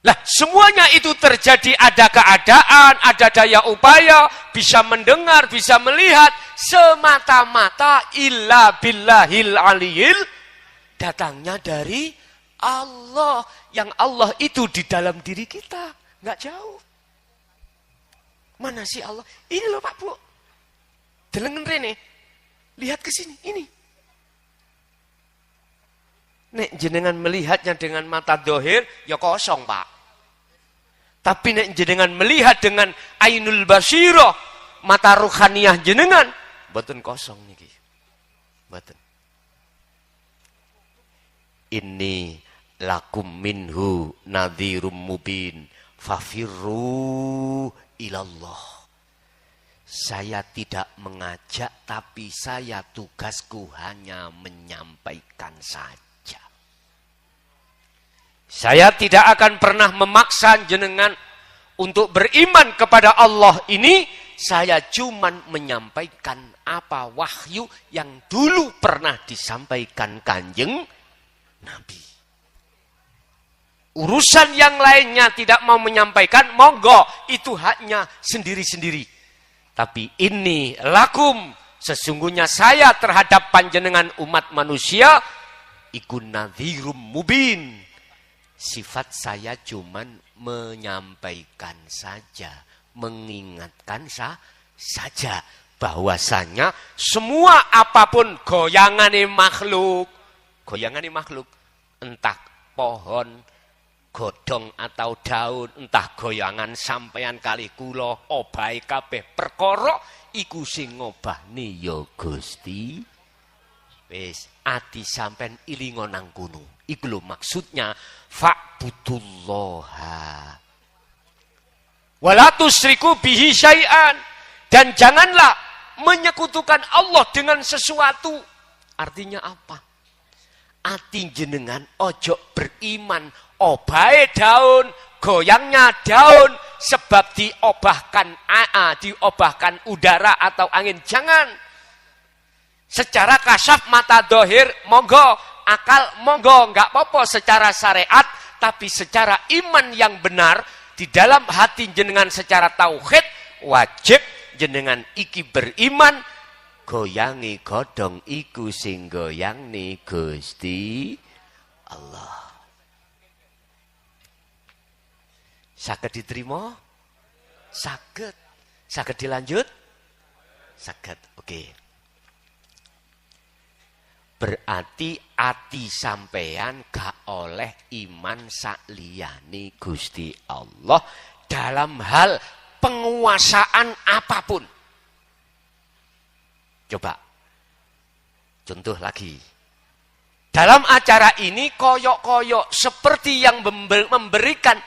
Lah semuanya itu terjadi, ada keadaan, ada daya upaya, bisa mendengar, bisa melihat, semata-mata illa billahil aliyil, datangnya dari Allah. Yang Allah itu di dalam diri kita, nggak jauh. Mana sih Allah? Ini loh Pak Bu. Delengen rene. Lihat ke sini, ini. Nek jenengan melihatnya dengan mata dohir, ya kosong Pak. Tapi nek jenengan melihat dengan ainul basirah, mata ruhaniyah jenengan, boten kosong niki. Boten. Inni lakum minhu nadhirum mubin fafirru ilallah. Saya tidak mengajak, tapi saya tugasku hanya menyampaikan saja. Saya tidak akan pernah memaksa jenengan untuk beriman kepada Allah ini. Saya cuman menyampaikan apa wahyu yang dulu pernah disampaikan Kanjeng Nabi. Urusan yang lainnya tidak mau menyampaikan, monggo, itu haknya sendiri-sendiri. Tapi ini lakum, sesungguhnya saya terhadap panjenengan umat manusia, ikun nadhirum mubin. Sifat saya cuman menyampaikan saja, mengingatkan saja bahwasanya semua apapun goyangane makhluk, entah pohon, godhong atau daun, entah goyangan sampeyan kali kula, obahe kabeh perkara iku sing ngobahne ya Gusti. Wis ati sampean ilinga nang kono. Iku lho maksudnya fa'budullaha wala tusyriku bihi syai'an, dan janganlah menyekutukan Allah dengan sesuatu. Artinya apa? Ati jenengan ojo beriman obahe daun, goyangnya daun sebab diobahkan diobahkan udara atau angin. Jangan. Secara kasaf mata dohir monggo, akal monggo, enggak apa-apa secara syariat, tapi secara iman yang benar di dalam hati jenengan secara tauhid wajib jenengan iki beriman goyangi godhong iku sing goyangne Gusti Allah. Saged diterima? Saged. Saged dilanjut? Saged. Oke. Berarti ati sampean gak oleh iman sakliyane Gusti Allah dalam hal penguasaan apapun. Coba contoh lagi. Dalam acara ini koyok-koyok seperti yang memberikan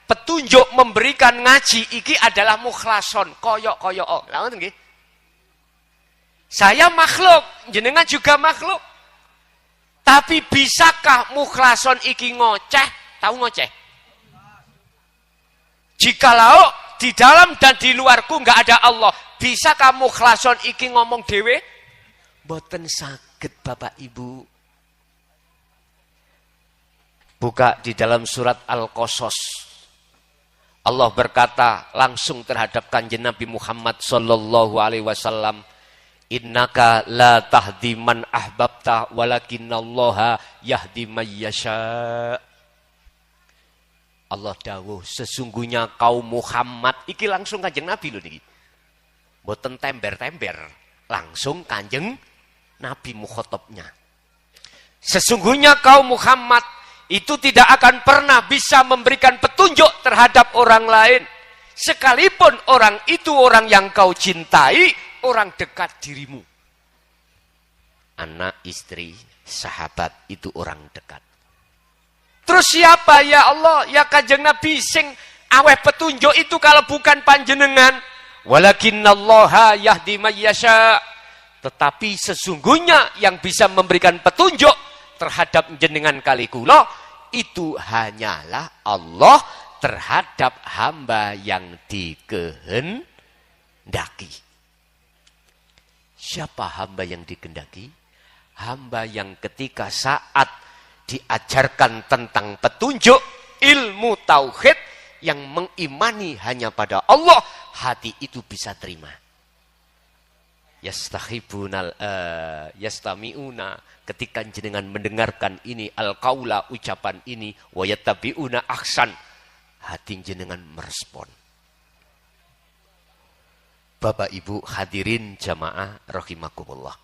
petunjuk, memberikan ngaji iki adalah mukhlason, koyok-koyok. Lawan nggih. Saya makhluk, jenengan juga makhluk. Tapi bisakah mukhlason iki ngoceh? Tahu ngoceh? Jikalau di dalam dan di luarku enggak ada Allah, bisakah mukhlason iki ngomong dewe? Mboten saged Bapak Ibu. Buka di dalam surat Al-Qasas. Allah berkata langsung terhadap Kanjeng Nabi Muhammad sallallahu alaihi wasallam, innaka la tahdi man ahbabta walakinallaha yahdi man yasha. Allah dawuh, sesungguhnya kaum Muhammad iki langsung Kanjeng Nabi lho niki. Mboten tember-tember, langsung Kanjeng Nabi mukhatabnya. Sesungguhnya kaum Muhammad itu tidak akan pernah bisa memberikan petunjuk terhadap orang lain, sekalipun orang itu orang yang kau cintai, orang dekat dirimu. Anak, istri, sahabat itu orang dekat. Terus siapa ya Allah, ya Kanjeng Nabi sing aweh petunjuk itu kalau bukan panjenengan? Walakinallaha yahdi man yasha. Tetapi sesungguhnya yang bisa memberikan petunjuk terhadap jenengan kali kula itu hanyalah Allah terhadap hamba yang dikehendaki. Siapa hamba yang dikehendaki? Hamba yang ketika saat diajarkan tentang petunjuk, ilmu tauhid yang mengimani hanya pada Allah, hati itu bisa terima. Yastami'una, ketika jenengan mendengarkan ini, al-qaula, ucapan ini, wa yattabi'una ahsan, hati jenengan merespon. Bapak Ibu hadirin jamaah rahimakumullah.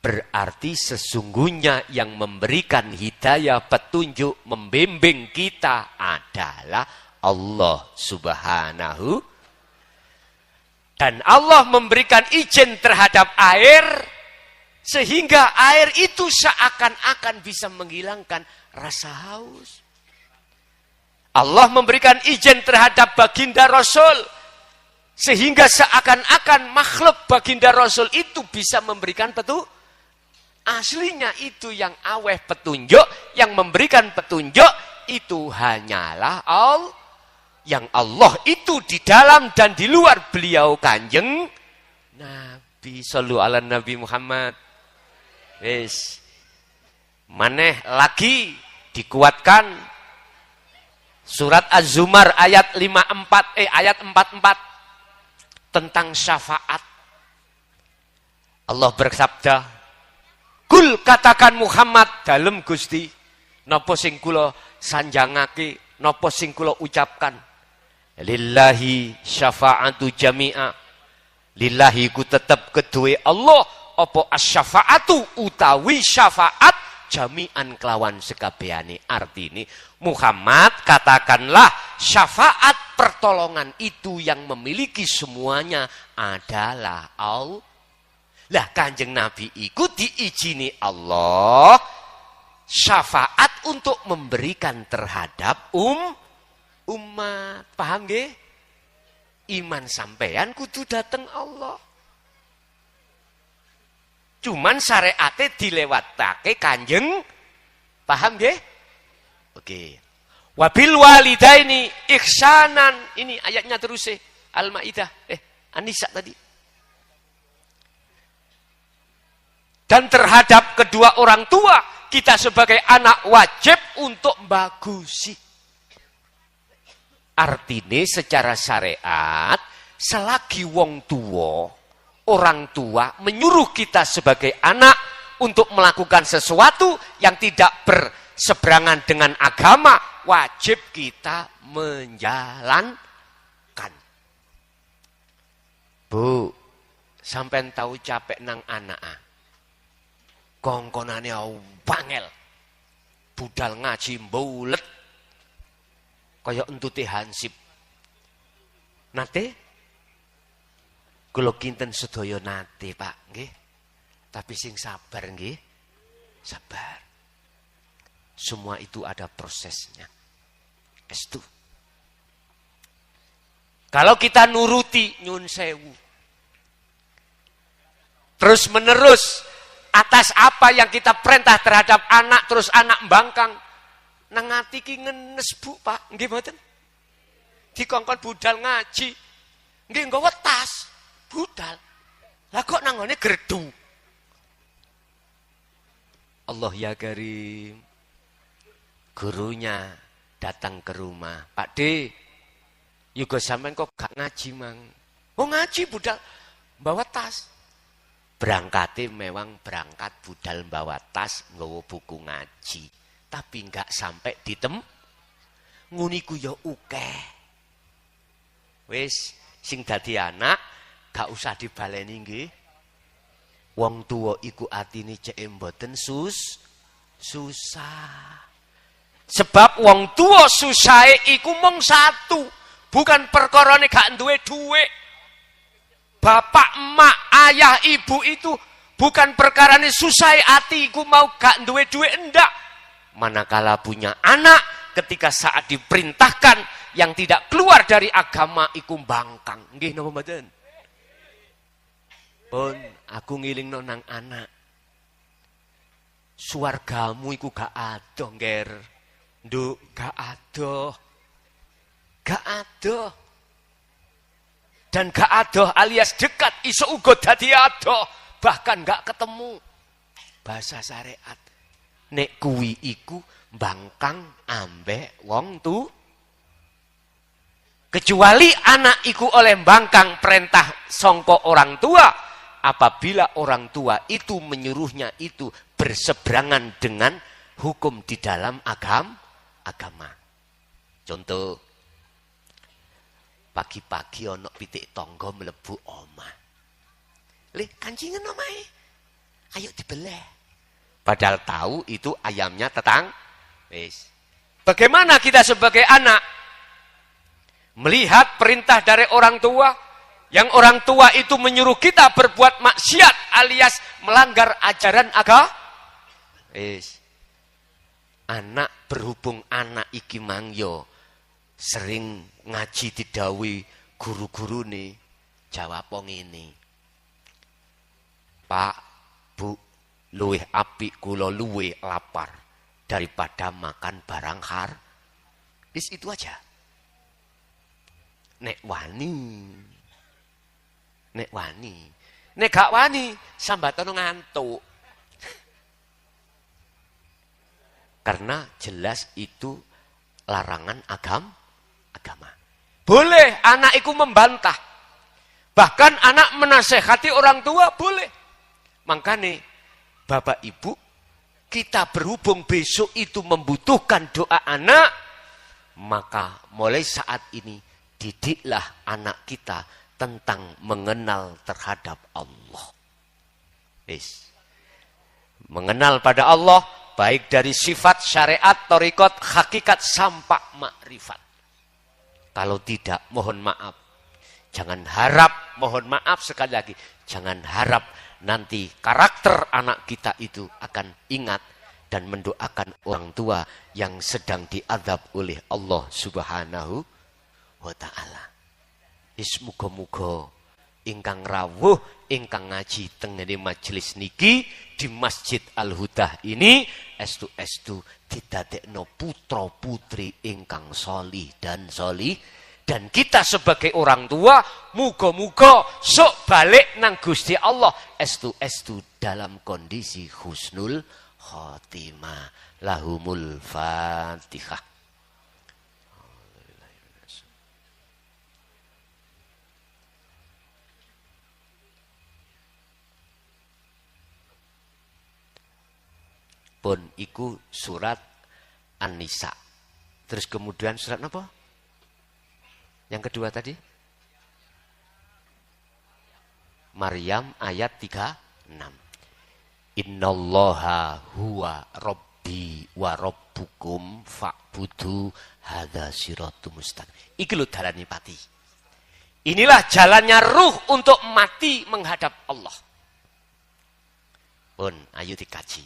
Berarti sesungguhnya yang memberikan hidayah, petunjuk, membimbing kita adalah Allah Subhanahu. Dan Allah memberikan izin terhadap air, sehingga air itu seakan-akan bisa menghilangkan rasa haus. Allah memberikan izin terhadap baginda Rasul. Sehingga seakan-akan makhluk baginda Rasul itu bisa memberikan petunjuk. Aslinya itu yang aweh petunjuk, yang memberikan petunjuk itu hanyalah Allah. Yang Allah itu di dalam dan di luar beliau Kanjeng Nabi. Shallu ala Nabi Muhammad. Wis. Maneh lagi dikuatkan surat Az-Zumar ayat 44 tentang syafaat. Allah bersabda, "Kul katakan Muhammad dalem Gusti, napa sing kula sanjangake, napa sing kula ucapkan. Lillahi syafa'atu jami'a." Lillahi ku tetep kedue Allah apa asy-syafa'atu utawi syafaat jami'an kelawan sekabehane. Artine Muhammad katakanlah syafaat pertolongan itu yang memiliki semuanya adalah Allah. Lah Kanjeng Nabi iku diizini Allah syafaat untuk memberikan terhadap umat. Paham nggih? Iman sampean kudu dateng Allah. Cuman syariate dilewatake Kanjeng. Paham nggih? Oke. Wabil walidaini ihsanan. Ini ayatnya terus Al-Maidah. An-Nisa tadi. Dan terhadap kedua orang tua, kita sebagai anak wajib untuk bagusi. Artinya secara syariat, selagi wong tua, orang tua menyuruh kita sebagai anak untuk melakukan sesuatu yang tidak berseberangan dengan agama, wajib kita menjalankan. Bu, sampean tahu capek nang anak. Kongkonane bangel. Budal ngaji mbulet. Kaya entute hansip. Nate? Kula kinten sedaya nate, Pak, nggih. Tapi sing sabar nggih. Sabar. Semua itu ada prosesnya. Estu. Kalau kita nuruti nyun sewu. Terus menerus atas apa yang kita perintah terhadap anak, terus anak mbangkang. Nang ati ki ngenes, Bu, Pak. Nggih mboten? Dikongkon budal ngaji. Nggih nggawa tas. Budal. Lah kok nang ngene gerdu. Allah ya Karim. Gurunya datang ke rumah. Pak D, juga sampean kok gak ngaji, Mang? Oh ngaji budal. Bawa tas. Berangkatnya memang berangkat budal bawa tas, nggawa buku ngaji. Tapi enggak sampai nguniku ya ukeh. Wis, sing dadi anak, gak usah dibaleni nggih. Wong tuwa iku atine cek mboten susah. Sebab wong tuwa susahe iku mung satu. Bukan perkarane gak duwe dhuwit. Bapak, emak, ayah, ibu itu bukan perkarane susah hati iku mau gak duwe duit, enggak. Manakala punya anak, ketika saat diperintahkan yang tidak keluar dari agama iku bangkang. Nggih napa mboten? Pun aku ngilingno nang anak. Suwargamu iku gak adoh, Nger. Nduk, gak adoh. Gak adoh. Dan gak adoh alias dekat, iso uga dadi adoh, bahkan gak ketemu. Bahasa syariat. Nek kuwi iku bangkang ambek wong tu. Kecuali anak iku oleh bangkang perintah songko orang tua, apabila orang tua itu menyuruhnya itu berseberangan dengan hukum di dalam agama. Contoh, pagi-pagi ono pitik tonggo mlebu omah. Lih, kancingan omahe. Ayo dibeleh. Padahal tahu itu ayamnya tetang. Wis. Bagaimana kita sebagai anak melihat perintah dari orang tua yang orang tua itu menyuruh kita berbuat maksiat alias melanggar ajaran agama? Wis. Anak berhubung anak iki mangyo sering ngaji didhawuhi guru-gurune, jawab ngene. Pak, Bu, luwih apik kula luwih lapar daripada makan barang Wis itu aja. Nek wani. Nek gak wani, sambatan ngantuk. Karena jelas itu larangan agama. Boleh anak itu membantah. Bahkan anak menasehati orang tua boleh. Makanya Bapak Ibu, kita berhubung besok itu membutuhkan doa anak, maka mulai saat ini didiklah anak kita tentang mengenal terhadap Allah. Mengenal pada Allah, baik dari sifat, syariat, thariqat, hakikat, sampai makrifat. Kalau tidak, mohon maaf. Jangan harap, mohon maaf sekali lagi, jangan harap nanti karakter anak kita itu akan ingat dan mendoakan orang tua yang sedang diazab oleh Allah Subhanahu wa ta'ala. Muga-muga ingkang rawuh, ingkang ngaji tengene majelis niki di Masjid Al-Hudah ini estu didadekno putra-putri ingkang solih dan solih. Dan kita sebagai orang tua, muga-muga sok balik nang Gusti Allah estu dalam kondisi husnul khotimah. Lahumul Fatihah. Pun iku surat An-Nisa. Terus kemudian surat apa? Yang kedua tadi? Maryam ayat 36. Innallaha huwa rabbi wa rabbukum fa'budu hadza siratum mustaqim. Iki lho dalane pati. Inilah jalannya ruh untuk mati menghadap Allah. Pun ayo dikaji.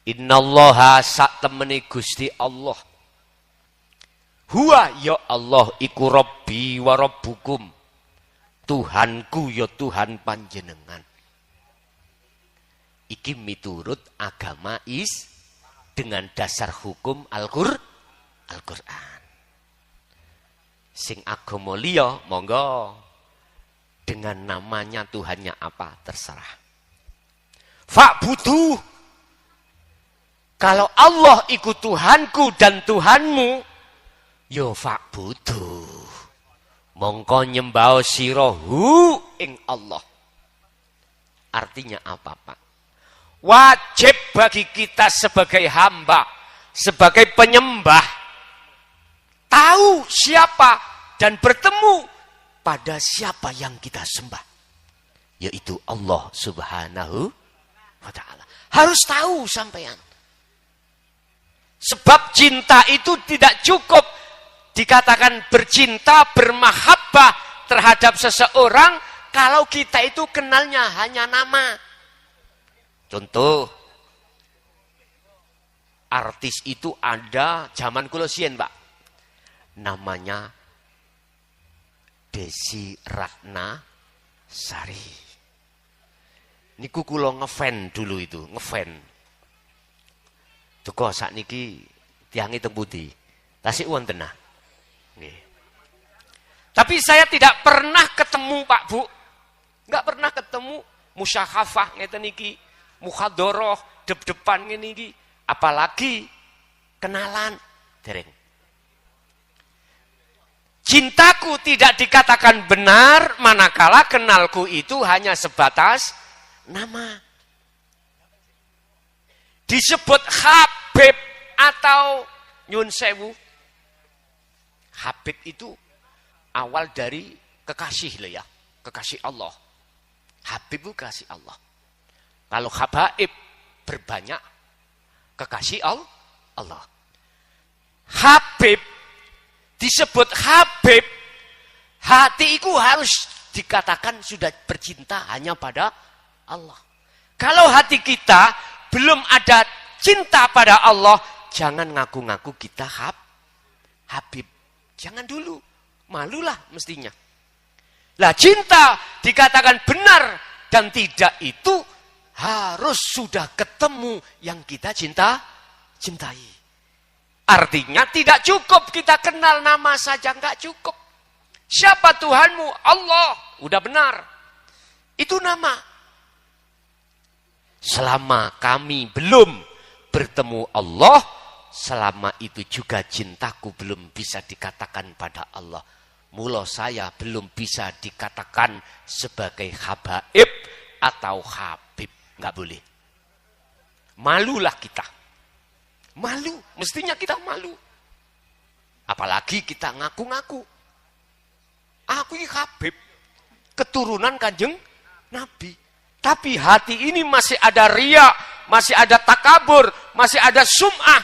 Innallaha sak temene Gusti Allah. Huwa ya Allah iku Rabbi wa Rabbukum. Tuhanku ya Tuhan panjenengan. Iki miturut agama dengan dasar hukum Al-Qur'an. Sing agama liya monggo dengan namanya Tuhannya apa terserah. Fa'budu. Kalau Allah ikut Tuhanku dan Tuhanmu, yo fa'budu. Mongko nyembah sirahu ing Allah. Artinya apa, Pak? Wajib bagi kita sebagai hamba, sebagai penyembah, tahu siapa dan bertemu pada siapa yang kita sembah. Yaitu Allah Subhanahu wa ta'ala. Harus tahu sampean. Sebab cinta itu tidak cukup dikatakan bercinta, bermahabbah terhadap seseorang kalau kita itu kenalnya hanya nama. Contoh, artis itu ada zaman kulosien, Pak. Namanya Desi Ratna Sari. Niku kula ngefan dulu itu, ngefan. Duka sakniki tiangi teng pundi? Tasik wonten nah. Nggih. Tapi saya tidak pernah ketemu, Pak Bu. Enggak pernah ketemu musyahafah ngeten iki, muhadharah dep-depan ngene iki, apalagi kenalan dereng. Cintaku tidak dikatakan benar manakala kenalku itu hanya sebatas nama. Disebut Habib atau nyun sewu. Habib itu awal dari kekasih loh ya, kekasih Allah. Habib itu kekasih Allah. Kalau habaib berbanyak kekasih Allah. Habib disebut Habib, hati itu harus dikatakan sudah bercinta hanya pada Allah. Kalau hati kita belum ada cinta pada Allah, jangan ngaku-ngaku kita Habib. Jangan dulu, malulah mestinya. Lah cinta dikatakan benar dan tidak itu harus sudah ketemu yang kita cintai. Artinya tidak cukup kita kenal nama saja, enggak cukup. Siapa Tuhanmu? Allah. Udah benar. Itu nama. Selama kami belum bertemu Allah, selama itu juga cintaku belum bisa dikatakan pada Allah. Mula saya belum bisa dikatakan sebagai habaib atau habib. Nggak boleh. Malulah kita. Malu. Mestinya kita malu. Apalagi kita ngaku-ngaku. Aku ini habib. Keturunan Kanjeng Nabi. Tapi hati ini masih ada riya, masih ada takabur, masih ada sum'ah,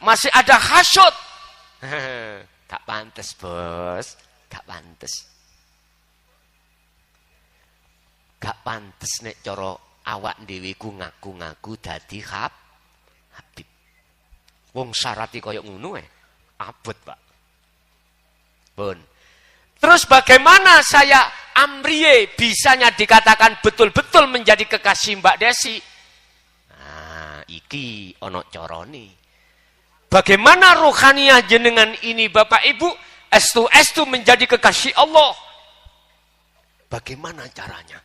masih ada hasud. Gak pantas, bos. Gak pantes. Gak pantes nek cara awak dhewe ku ngaku-ngaku dadi habib. Wong syarate kaya ngono abot, Pak. Pun. Terus bagaimana saya Amriye bisanya dikatakan betul-betul menjadi kekasih Mbak Desi? Nah, iki ono carane. Bagaimana rohaniah jenengan ini Bapak Ibu estu menjadi kekasih Allah? Bagaimana caranya?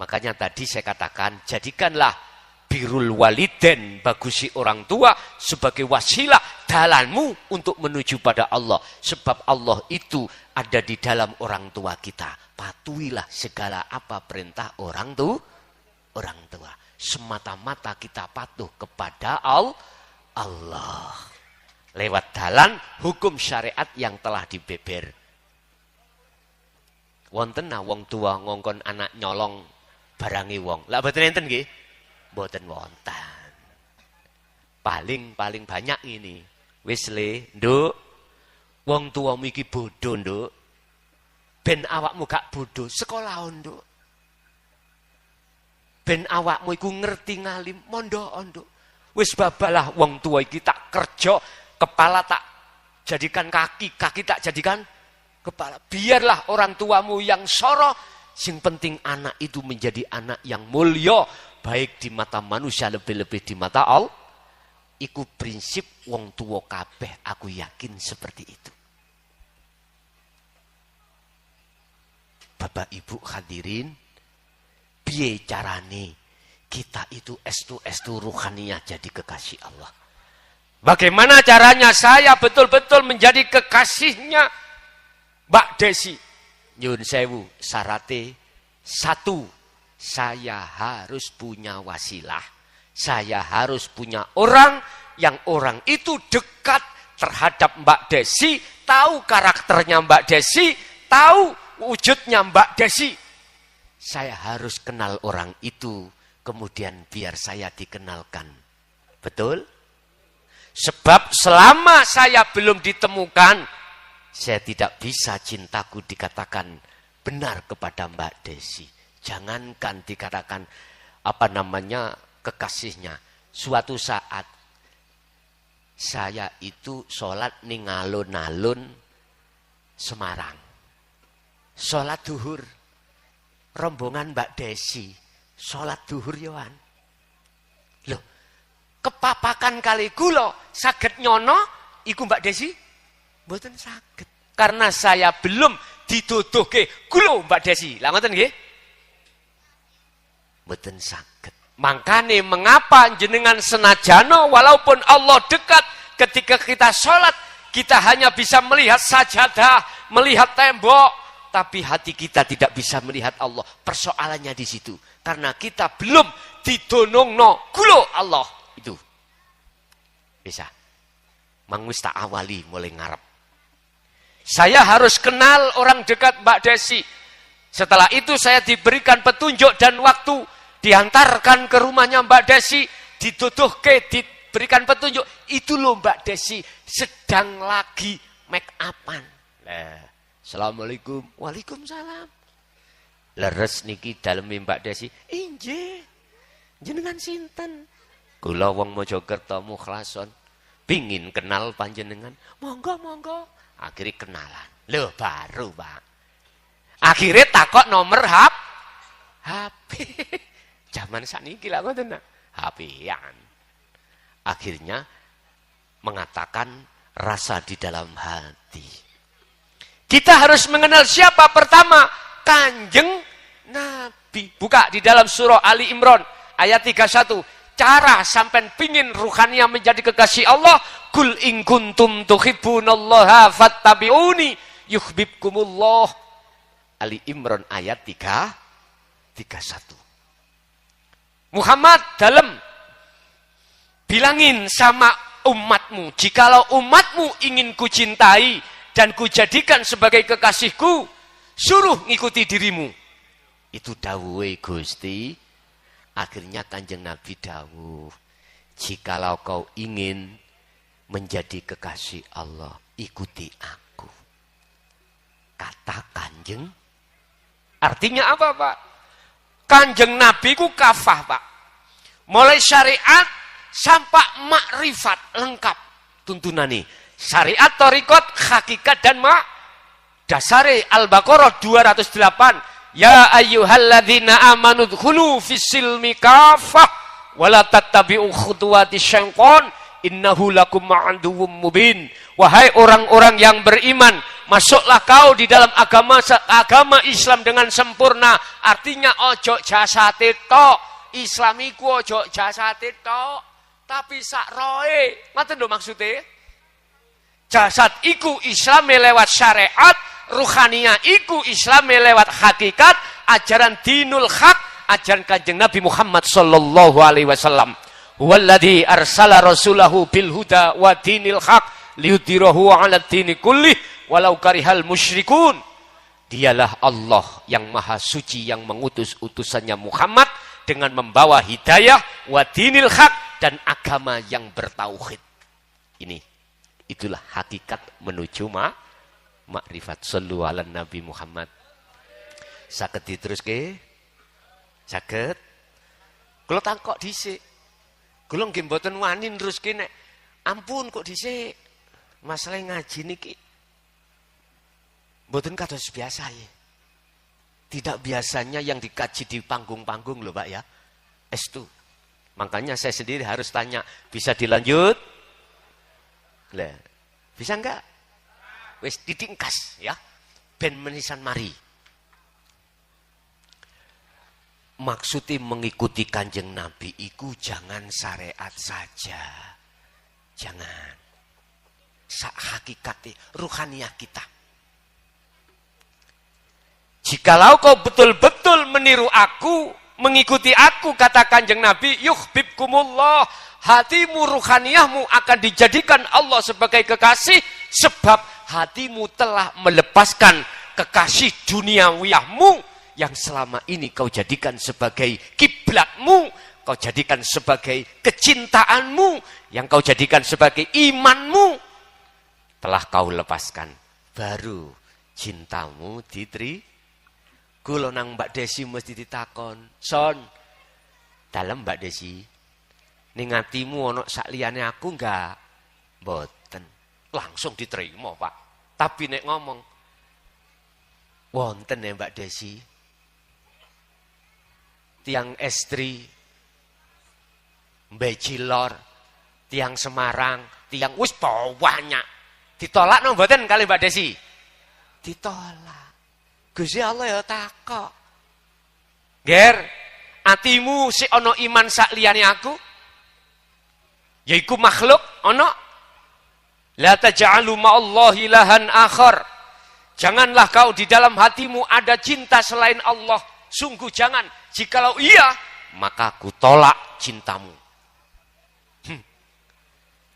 Makanya tadi saya katakan, jadikanlah birrul waliden, bagusi orang tua sebagai wasilah dalanmu untuk menuju pada Allah. Sebab Allah itu ada di dalam orang tua kita. Patuhilah segala apa perintah orang tua. Semata-mata kita patuh kepada Allah. Lewat dalan hukum syariat yang telah dibeber. Wonten wong tua ngongkon anak nyolong barangi wong. Lah mboten enten nggih? Mboten wonten. Paling banyak ini. Wis le, Nduk. Wong tuamu iki bodho, Nduk. Ben awakmu gak bodho, sekolah, Nduk. Ben awakmu iku ngerti ngalim, mondok, Nduk. Wis babalah wong tua iki tak kerja, kepala tak jadikan kaki tak jadikan kepala. Biarlah orang tuamu yang soro, sing penting anak itu menjadi anak yang mulia, baik di mata manusia lebih-lebih di mata Allah. Iku prinsip wong tua kabeh, aku yakin seperti itu. Bapak Ibu hadirin, piye carane kita itu estu ruhaniyah jadi kekasih Allah? Bagaimana caranya saya betul-betul menjadi kekasihnya Mbak Desi? Nyun sewu, syarate satu, saya harus punya wasilah. Saya harus punya orang yang orang itu dekat terhadap Mbak Desi, tahu karakternya Mbak Desi, tahu wujudnya Mbak Desi. Saya harus kenal orang itu, kemudian biar saya dikenalkan. Betul? Sebab selama saya belum ditemukan, saya tidak bisa cintaku dikatakan benar kepada Mbak Desi. Jangankan dikatakan kekasihnya. Suatu saat saya itu sholat ning alun-alun Semarang. Sholat duhur. Rombongan Mbak Desi. Sholat duhur yohan. Loh, kepapakan kali kula saged nyono iku Mbak Desi? Mboten saged. Karena saya belum dituduhke kula Mbak Desi. Lah ngoten nggih? Mboten saged. Makanya mengapa jenengan senajano walaupun Allah dekat ketika kita sholat, kita hanya bisa melihat sajadah, melihat tembok, tapi hati kita tidak bisa melihat Allah. Persoalannya di situ. Karena kita belum didonongno kulo Allah itu. Bisa. Mang wis tak awali mulai ngarep. Saya harus kenal orang dekat Mbak Desi. Setelah itu saya diberikan petunjuk dan waktu, diantarkan ke rumahnya Mbak Desi, dituduhke, diberikan petunjuk. Itu loh Mbak Desi sedang lagi make upan. Assalamualaikum. Waalaikumsalam. Leres niki daleme Mbak Desi. Injih. Jenengan sinten? Kula wong Mojokerto Mukhlason. Pingin kenal panjenengan. Monggo. Akhirnya kenalan. Loh baru Pak. Akhirnya takok nomor HP. Zaman saniki lah ngoten nak. HP-an. Akhirnya mengatakan rasa di dalam hati. Kita harus mengenal siapa pertama? Kanjeng Nabi. Buka di dalam surah Ali Imran ayat 31. Cara sampai pingin ruhaniah menjadi kekasih Allah, kul in kuntum tuhibbunallaha fattabi'uni yuhibbukumullah. Ali Imran ayat 31. Muhammad dalam bilangin sama umatmu, jikalau umatmu ingin kucintai dan kujadikan sebagai kekasihku, suruh ngikuti dirimu. Itu dawuhe Gusti. Akhirnya Kanjeng Nabi dawuh, jikalau kau ingin menjadi kekasih Allah, ikuti aku. Kata Kanjeng. Artinya apa, Pak? Kanjeng Nabi ku kafah, Pak. Mulai syariat sampai makrifat lengkap tuntunane. Syariat, thariqat, hakikat dan dasare Al-Baqarah 208. Ya ayyuhalladzina amanu dkhulu fis-silmi kafah wa la tattabi'u khutuwati syaitan innahu lakum ma'aduwwum mubin. Wahai orang-orang yang beriman, masuklah kau di dalam agama Islam dengan sempurna. Artinya ojo jasate tok. Islamiku ojo jasate tok, tapi sak roe. Ngoten lho maksude. Jasad iku Islam lewat syariat, ruhaniyah iku Islam lewat hakikat, ajaran dinul haq, ajaran Kanjeng Nabi Muhammad sallallahu alaihi wasallam. Huwallazi arsala rasulahu bil huda wa dinil haq liyudhhirahu 'ala dini kullih walau karihal musyrikun. Dialah Allah yang maha suci yang mengutus utusannya Muhammad dengan membawa hidayah wa dinil haq dan agama yang bertauhid. Itulah hakikat menuju makrifat. Shallu ala Nabi Muhammad. Saged diteruske? Saged? Kula takok dhisik. Kula nggih mboten wani neruske nek ampun kok dhisik. Masalah ngaji niki mboten kados biasa ya. Tidak biasanya yang dikaji di panggung-panggung loh Pak ya. Estu. Makanya saya sendiri harus tanya, bisa dilanjut? Lah, bisa enggak? Wis ditingkas ya. Ben menisan mari. Maksudnya mengikuti Kanjeng Nabi iku jangan syariat saja. Jangan. Sak hakikate ruhaniyah kita. Jikalau kau betul-betul meniru aku, mengikuti aku, kata Kanjeng Nabi, yuhibbukumullah. Hatimu, ruhaniyahmu akan dijadikan Allah sebagai kekasih, sebab hatimu telah melepaskan kekasih duniawiyahmu yang selama ini kau jadikan sebagai kiblatmu, kau jadikan sebagai kecintaanmu, yang kau jadikan sebagai imanmu, telah kau lepaskan. Baru cintamu ditri. Kula nang Mbak Desi mesti ditakon, Son, dalam Mbak Desi, ning atimu ana sak liyane aku enggak? Mboten. Langsung diterima, Pak. Tapi nek ngomong, wonten ya Mbak Desi, tiang estri, Mbecilor, tiang Semarang, tiang wis banyak. Ditolak no mboten kali Mbak Desi? Ditolak. Gusti Allah ya takok. Ger, atimu si ono iman sak liyane aku? Yaiku makhluk ono? La taj'alu ma'allahi ilahan akhar. Janganlah kau di dalam hatimu ada cinta selain Allah. Sungguh jangan. Jikalau iya, maka aku tolak cintamu.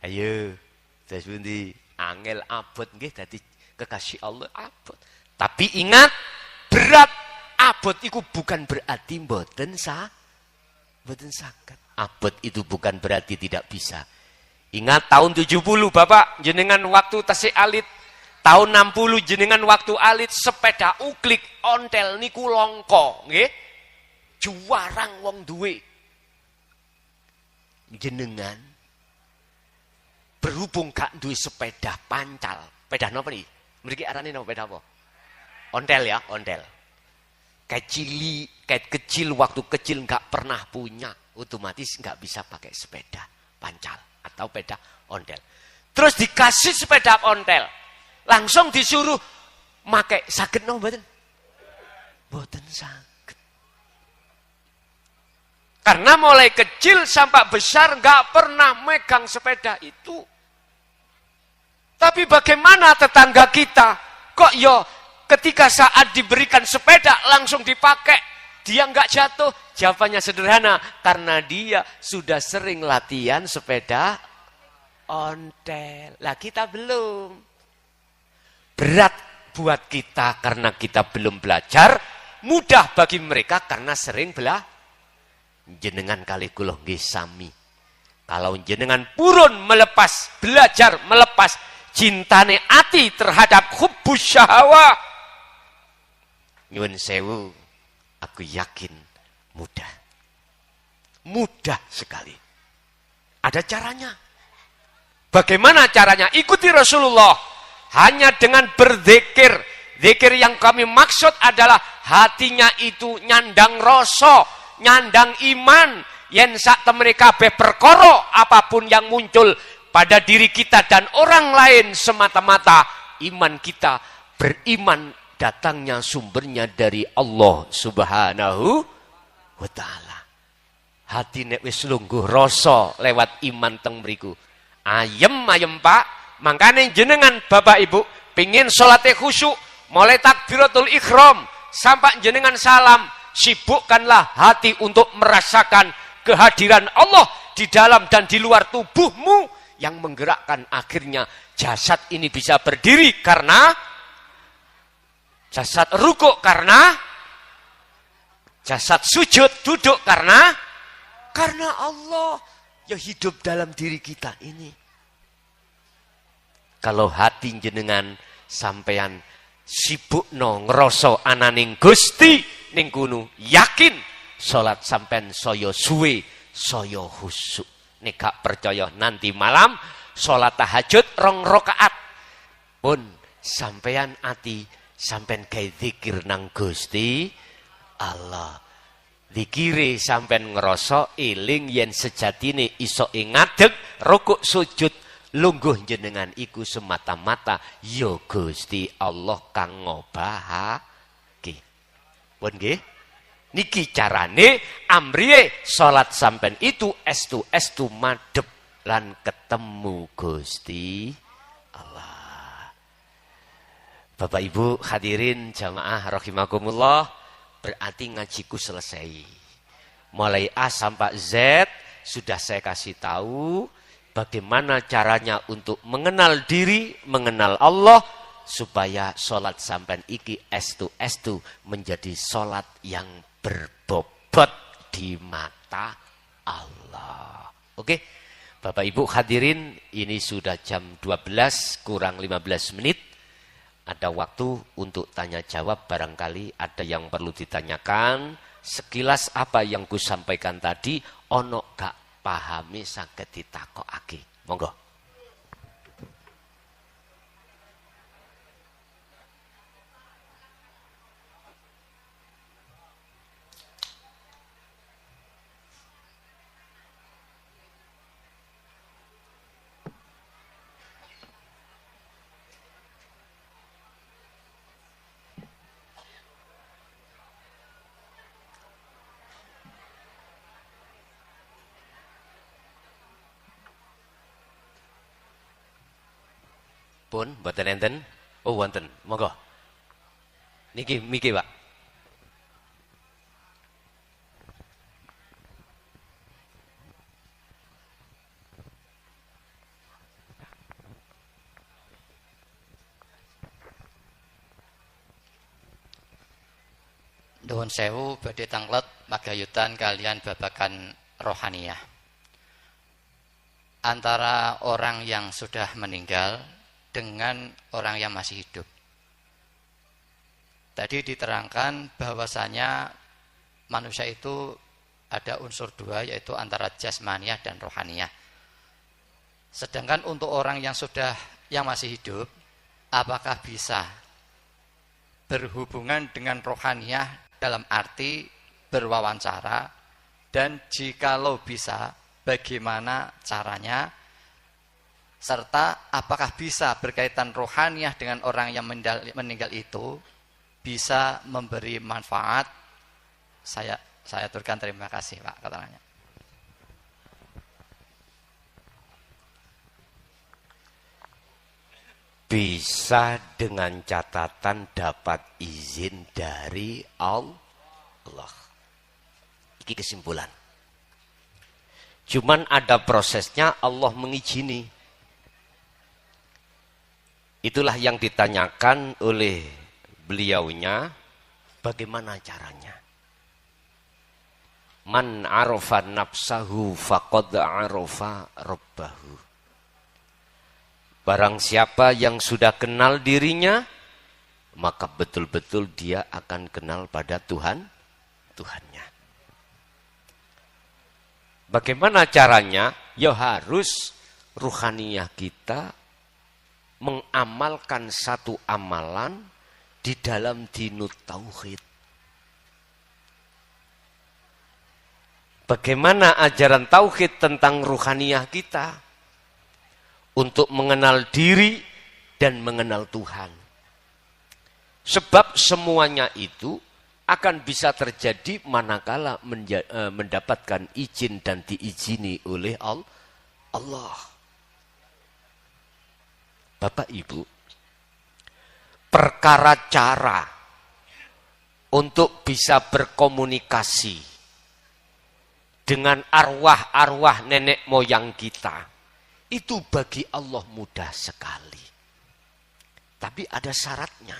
Ayo, terus pundi angel abot nggih dadi kekasih Allah abot. Tapi ingat, berat abot itu bukan berarti mboten saged. Abot itu bukan berarti tidak bisa. Ingat tahun 70 Bapak jenengan waktu tasik alit, tahun 60 jenengan waktu alit sepeda uklik ontel niku longko, nggih. Juwarang wong duwe. Jenengan berhubung gak duwe sepeda pancal. Sepeda napa niki? Mriki arane napa sepeda apa? Ondel ya, ondel. Kayak kecil waktu kecil nggak pernah punya, otomatis nggak bisa pakai sepeda pancal atau sepeda ondel. Terus dikasih sepeda ondel, langsung disuruh pakai saged no mboten? Mboten saged. Karena mulai kecil sampai besar nggak pernah megang sepeda itu. Tapi bagaimana tetangga kita? Kok yo ketika saat diberikan sepeda langsung dipakai, dia nggak jatuh? Jawabannya sederhana, karena dia sudah sering latihan sepeda ontel. Lah kita belum. Berat buat kita karena kita belum belajar, mudah bagi mereka karena sering belajar. Jenengan kali kula nggih sami. Kalau jenengan purun belajar melepas cintane ati terhadap hubbus syahwah, nyuwun sewu, aku yakin mudah. Mudah sekali. Ada caranya. Bagaimana caranya? Ikuti Rasulullah. Hanya dengan berzikir. Zikir yang kami maksud adalah hatinya itu nyandang rasa, nyandang iman, yen sak temene kabeh perkara apapun yang muncul pada diri kita dan orang lain semata-mata iman kita beriman datangnya sumbernya dari Allah Subhanahu wa taala. Hati nek wis lungguh rasa lewat iman teng mriku. Ayem Pak, makane jenengan Bapak Ibu pengin salate khusyuk, mulai takbiratul ihram sampai jenengan salam, sibukkanlah hati untuk merasakan kehadiran Allah di dalam dan di luar tubuhmu yang menggerakkan akhirnya jasad ini bisa berdiri karena jasad rukuk, karena jasad sujud duduk karena Allah yang hidup dalam diri kita ini. Kalau hati jenengan sampean sibukno ngrasa ananing Gusti ning kono, yakin salat sampean saya suwe, saya khusyuk. Nek gak percaya nanti malam salat tahajud 2 rakaat pun sampean ati sampean gawe zikir nang Gusti Allah. Dikire sampean ngerasa eling yen sejatine iso ngadeg rukuk sujud lungguh jenengan iku semata-mata ya Gusti Allah kang ngobahake. Pun nggih? Niki carane amriye salat sampean itu estu madhep lan ketemu Gusti Allah. Bapak Ibu hadirin jamaah rahimakumullah, berarti ngajiku selesai. Mulai A sampai Z sudah saya kasih tahu bagaimana caranya untuk mengenal diri, mengenal Allah, supaya sholat sampean iki estu menjadi sholat yang berbobot di mata Allah. Oke, Bapak Ibu hadirin, ini sudah jam 12 kurang 15 menit. Ada waktu untuk tanya jawab, barangkali ada yang perlu ditanyakan. Sekilas apa yang ku sampaikan tadi, ono gak pahami saged ditakokake. Monggo. Pun mboten enten? Oh wonten, monggo. Niki miki, Pak. Nuwun sewu badhe tanglet magayutan kalian babakan rohaniyah. Antara orang yang sudah meninggal dengan orang yang masih hidup. Tadi diterangkan bahwasanya manusia itu ada unsur dua, yaitu antara jasmaniyah dan rohaniyah. Sedangkan untuk orang yang masih hidup, apakah bisa berhubungan dengan rohaniyah dalam arti berwawancara, dan jikalau bisa bagaimana caranya, serta apakah bisa berkaitan rohaniyah dengan orang yang meninggal itu bisa memberi manfaat. Saya aturkan terima kasih Pak keterangannya. Bisa dengan catatan dapat izin dari Allah. Ini kesimpulan. Cuman ada prosesnya, Allah mengizini. Itulah yang ditanyakan oleh beliaunya, bagaimana caranya? Man arafa nafsahu faqad arafa rabbahu. Barang siapa yang sudah kenal dirinya, maka betul-betul dia akan kenal pada Tuhannya. Bagaimana caranya? Ya harus ruhaniyah kita mengamalkan satu amalan di dalam dinut tauhid. Bagaimana ajaran tauhid tentang ruhaniyah kita? Untuk mengenal diri dan mengenal Tuhan. Sebab semuanya itu akan bisa terjadi manakala mendapatkan izin dan diizini oleh Allah. Bapak Ibu, perkara cara untuk bisa berkomunikasi dengan arwah-arwah nenek moyang kita, itu bagi Allah mudah sekali. Tapi ada syaratnya.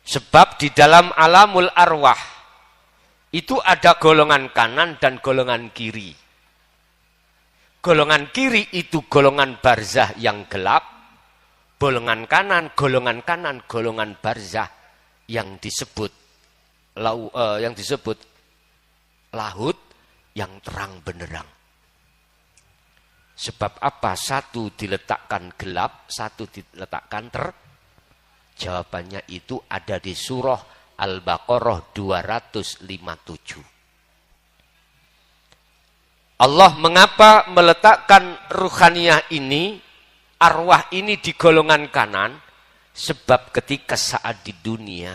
Sebab di dalam alamul arwah itu ada golongan kanan dan golongan kiri. Golongan kiri itu golongan barzah yang gelap. Golongan kanan, golongan barzah yang disebut lahut yang terang benderang. Sebab apa? Satu diletakkan gelap, satu diletakkan Jawabannya itu ada di surah Al-Baqarah 257. Allah mengapa meletakkan ruhaniyah ini, arwah ini di golongan kanan? Sebab ketika saat di dunia,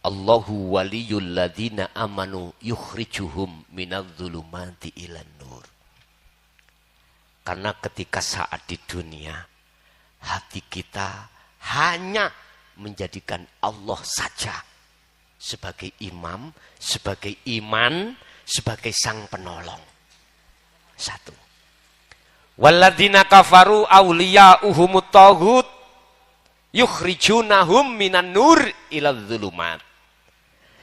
Allahu waliyul ladzina amanu yukhrijuhum minadh-dhulumati ilan nur. Karena ketika saat di dunia, hati kita hanya menjadikan Allah saja sebagai imam, sebagai iman, sebagai sang penolong. Satu. Walladzina kafaru awliya'uhumut taghut yukhrijunahum minan nur ilal dhulumat.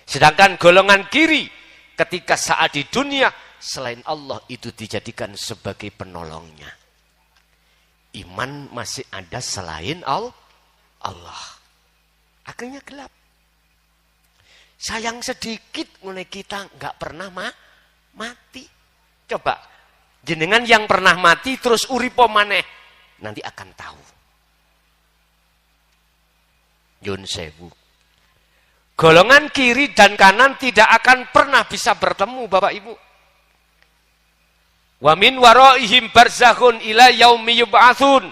Sedangkan golongan kiri ketika saat di dunia, selain Allah itu dijadikan sebagai penolongnya. Iman masih ada selain Allah. Akhirnya gelap. Sayang sedikit mulai kita nggak pernah mati. Coba jenengan yang pernah mati terus uripo maneh, nanti akan tahu. Yun sewu. Golongan kiri dan kanan tidak akan pernah bisa bertemu, Bapak Ibu. Wa min waraihim barzakhun ila yaumi yub'atsun.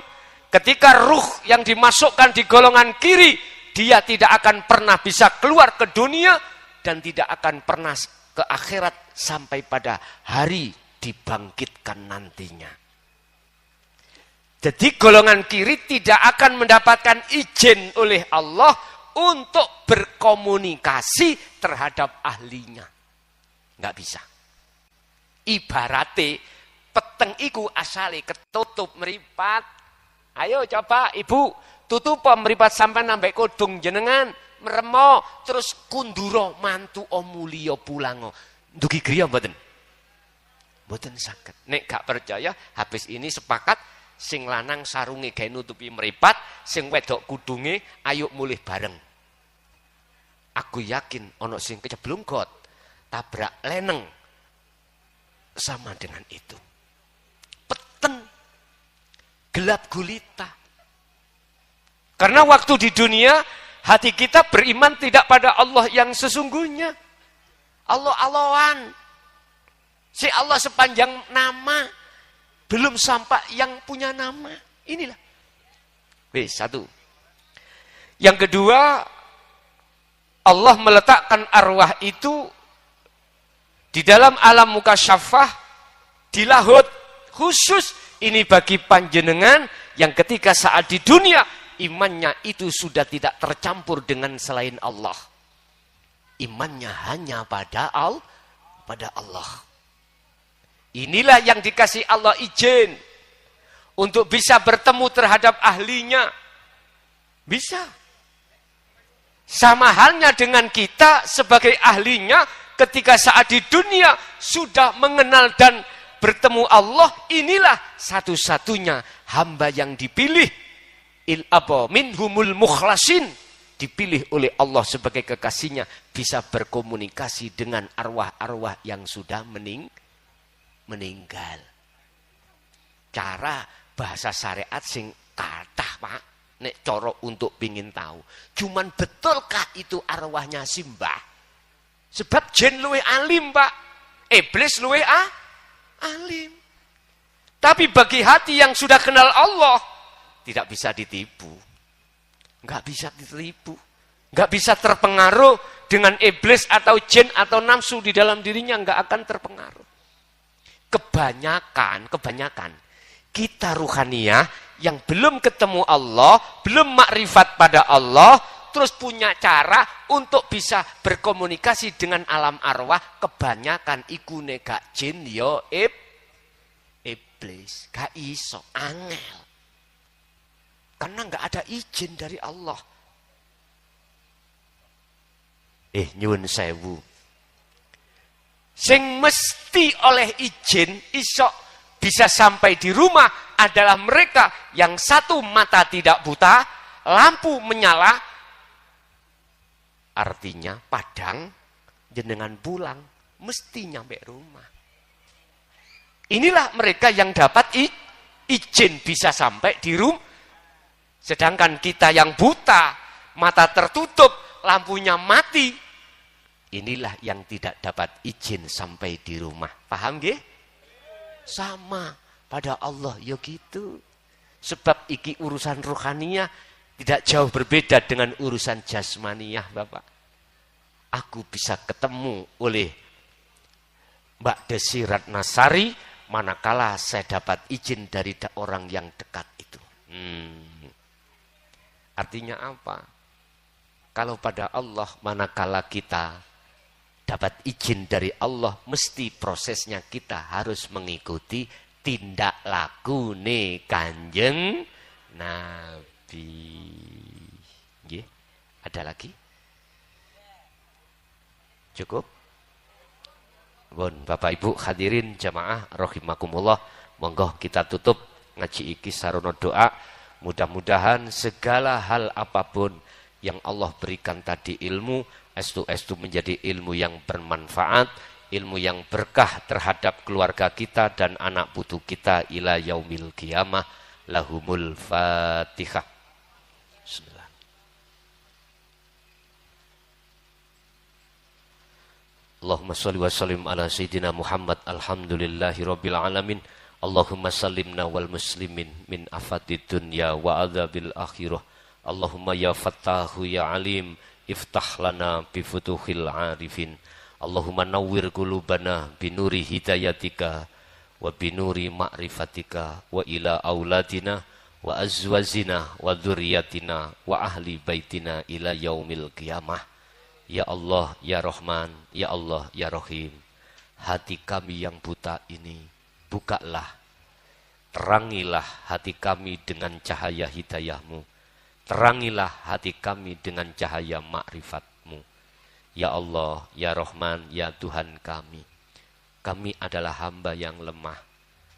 Ketika ruh yang dimasukkan di golongan kiri, dia tidak akan pernah bisa keluar ke dunia dan tidak akan pernah ke akhirat sampai pada hari dibangkitkan nantinya. Jadi golongan kiri tidak akan mendapatkan izin oleh Allah untuk berkomunikasi terhadap ahlinya. Nggak bisa. Ibarate peteng iku asale ketutup meripat. Ayo coba ibu tutup meripat sampai nambah kodong jenengan meremo terus kunduro mantu omulio pulango. Dugi griya mboten? Mboten saged. Nek gak percaya habis ini sepakat sing lanang sarunge gawe nutupi meripat, sing wedok kudunge ayo mulih bareng. Aku yakin ono sing keceblung got, tabrak leneng sama dengan itu. Gelap gulita. Karena waktu di dunia, hati kita beriman tidak pada Allah yang sesungguhnya. Allah-Allahan. Si Allah sepanjang nama, belum sampai yang punya nama. Inilah. Satu. Yang kedua, Allah meletakkan arwah itu di dalam alam mukasyafah, di lahut khusus. Ini bagi panjenengan yang ketika saat di dunia, imannya itu sudah tidak tercampur dengan selain Allah. Imannya hanya pada Allah. Inilah yang dikasih Allah izin untuk bisa bertemu terhadap ahlinya. Bisa. Sama halnya dengan kita sebagai ahlinya ketika saat di dunia sudah mengenal dan bertemu Allah. Inilah satu-satunya hamba yang dipilih. Minhumul mukhlasin, dipilih oleh Allah sebagai kekasihnya, bisa berkomunikasi dengan arwah-arwah yang sudah meninggal. Cara bahasa syariat sing kathah, Pak, nek cara untuk pingin tahu. Cuman betulkah itu arwahnya simbah? Sebab jin luwe alim, Pak. Iblis luwe alim. Tapi bagi hati yang sudah kenal Allah, tidak bisa ditipu. Enggak bisa ditipu. Enggak bisa terpengaruh dengan iblis atau jin atau nafsu di dalam dirinya, enggak akan terpengaruh. Kebanyakan kita ruhaniyah yang belum ketemu Allah, belum makrifat pada Allah, terus punya cara untuk bisa berkomunikasi dengan alam arwah, kebanyakan ikune gak jin yo iblis, gak iso, angel. Karena enggak ada izin dari Allah. Nyuwun sewu. Sing mesti oleh izin iso bisa sampai di rumah adalah mereka yang satu mata tidak buta, lampu menyala, artinya padang, jenengan pulang, mesti nyampe rumah. Inilah mereka yang dapat izin bisa sampai di rumah. Sedangkan kita yang buta, mata tertutup, lampunya mati, inilah yang tidak dapat izin sampai di rumah. Paham nggih? Sama pada Allah ya gitu. Sebab iki urusan rohaniyah tidak jauh berbeda dengan urusan jasmaniyah, Bapak. Aku bisa ketemu oleh Mbak Desi Ratnasari manakala saya dapat izin dari orang yang dekat itu. Artinya apa? Kalau pada Allah manakala kita dapat izin dari Allah, mesti prosesnya kita harus mengikuti tindak lakune Kanjeng Nabi. Nggih, ada lagi? Cukup? Bon, Bapak Ibu hadirin jamaah rahimakumullah, monggo kita tutup ngaji iki sarana doa. Mudah-mudahan segala hal apapun yang Allah berikan tadi ilmu, estu menjadi ilmu yang bermanfaat, ilmu yang berkah terhadap keluarga kita dan anak putu kita ila yaumil qiyamah. Lahumul Fatihah. Bismillah. Allahumma sholli wa sallim ala sayyidina Muhammad. Alhamdulillahi rabbil alamin. Allahumma sallimna wal muslimin min afatid dunya wa adzabil akhirah. Allahumma ya fattahu ya alim, iftah lana bi futuhil arifin. Allahumma nawwir qulubana binuri hidayatika wa binuri ma'rifatika wa ila auladina wa azwajina wa dzurriyyatina wa ahli baitina ila yaumil qiyamah. Ya Allah, ya Rahman, ya Allah, ya Rahim. Hati kami yang buta ini bukalah, terangilah hati kami dengan cahaya hidayah-Mu. Terangilah hati kami dengan cahaya makrifat-Mu. Ya Allah, ya Rahman, ya Tuhan kami. Kami adalah hamba yang lemah.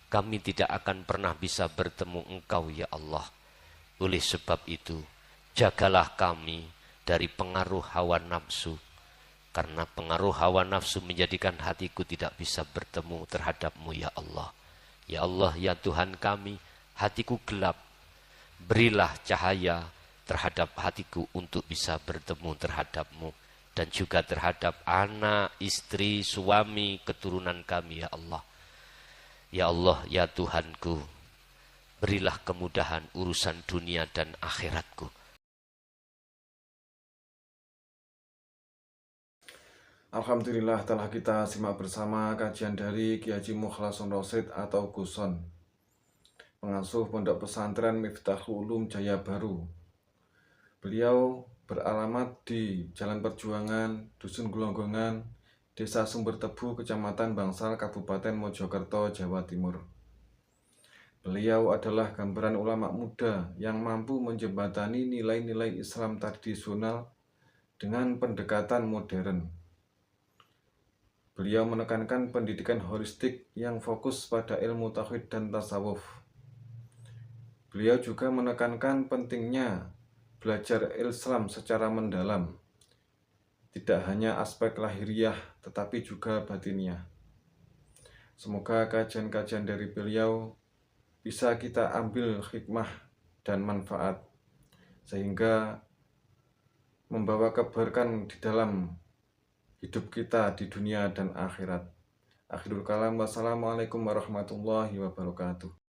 Kami tidak akan pernah bisa bertemu Engkau, ya Allah. Oleh sebab itu, jagalah kami dari pengaruh hawa nafsu. Karena pengaruh hawa nafsu menjadikan hatiku tidak bisa bertemu terhadap-Mu, ya Allah. Ya Allah, ya Tuhan kami, hatiku gelap. Berilah cahaya terhadap hatiku untuk bisa bertemu terhadap-Mu dan juga terhadap anak, istri, suami, keturunan kami ya Allah. Ya Allah, ya Tuhanku, berilah kemudahan urusan dunia dan akhiratku. Alhamdulillah telah kita simak bersama kajian dari Kiai Haji Mukhlason Rosyid atau Guson, pengasuh Pondok Pesantren Miftahul Ulum Jaya Baru. Beliau beralamat di Jalan Perjuangan, Dusun Gelonggongan, Desa Sumbertebu, Kecamatan Bangsal, Kabupaten Mojokerto, Jawa Timur. Beliau adalah gambaran ulama muda yang mampu menjembatani nilai-nilai Islam tradisional dengan pendekatan modern. Beliau menekankan pendidikan holistik yang fokus pada ilmu tauhid dan tasawuf. Beliau juga menekankan pentingnya belajar Islam secara mendalam, tidak hanya aspek lahiriah tetapi juga batiniah. Semoga kajian-kajian dari beliau bisa kita ambil hikmah dan manfaat, sehingga membawa keberkahan di dalam hidup kita di dunia dan akhirat. Akhirul kalam, wassalamualaikum warahmatullahi wabarakatuh.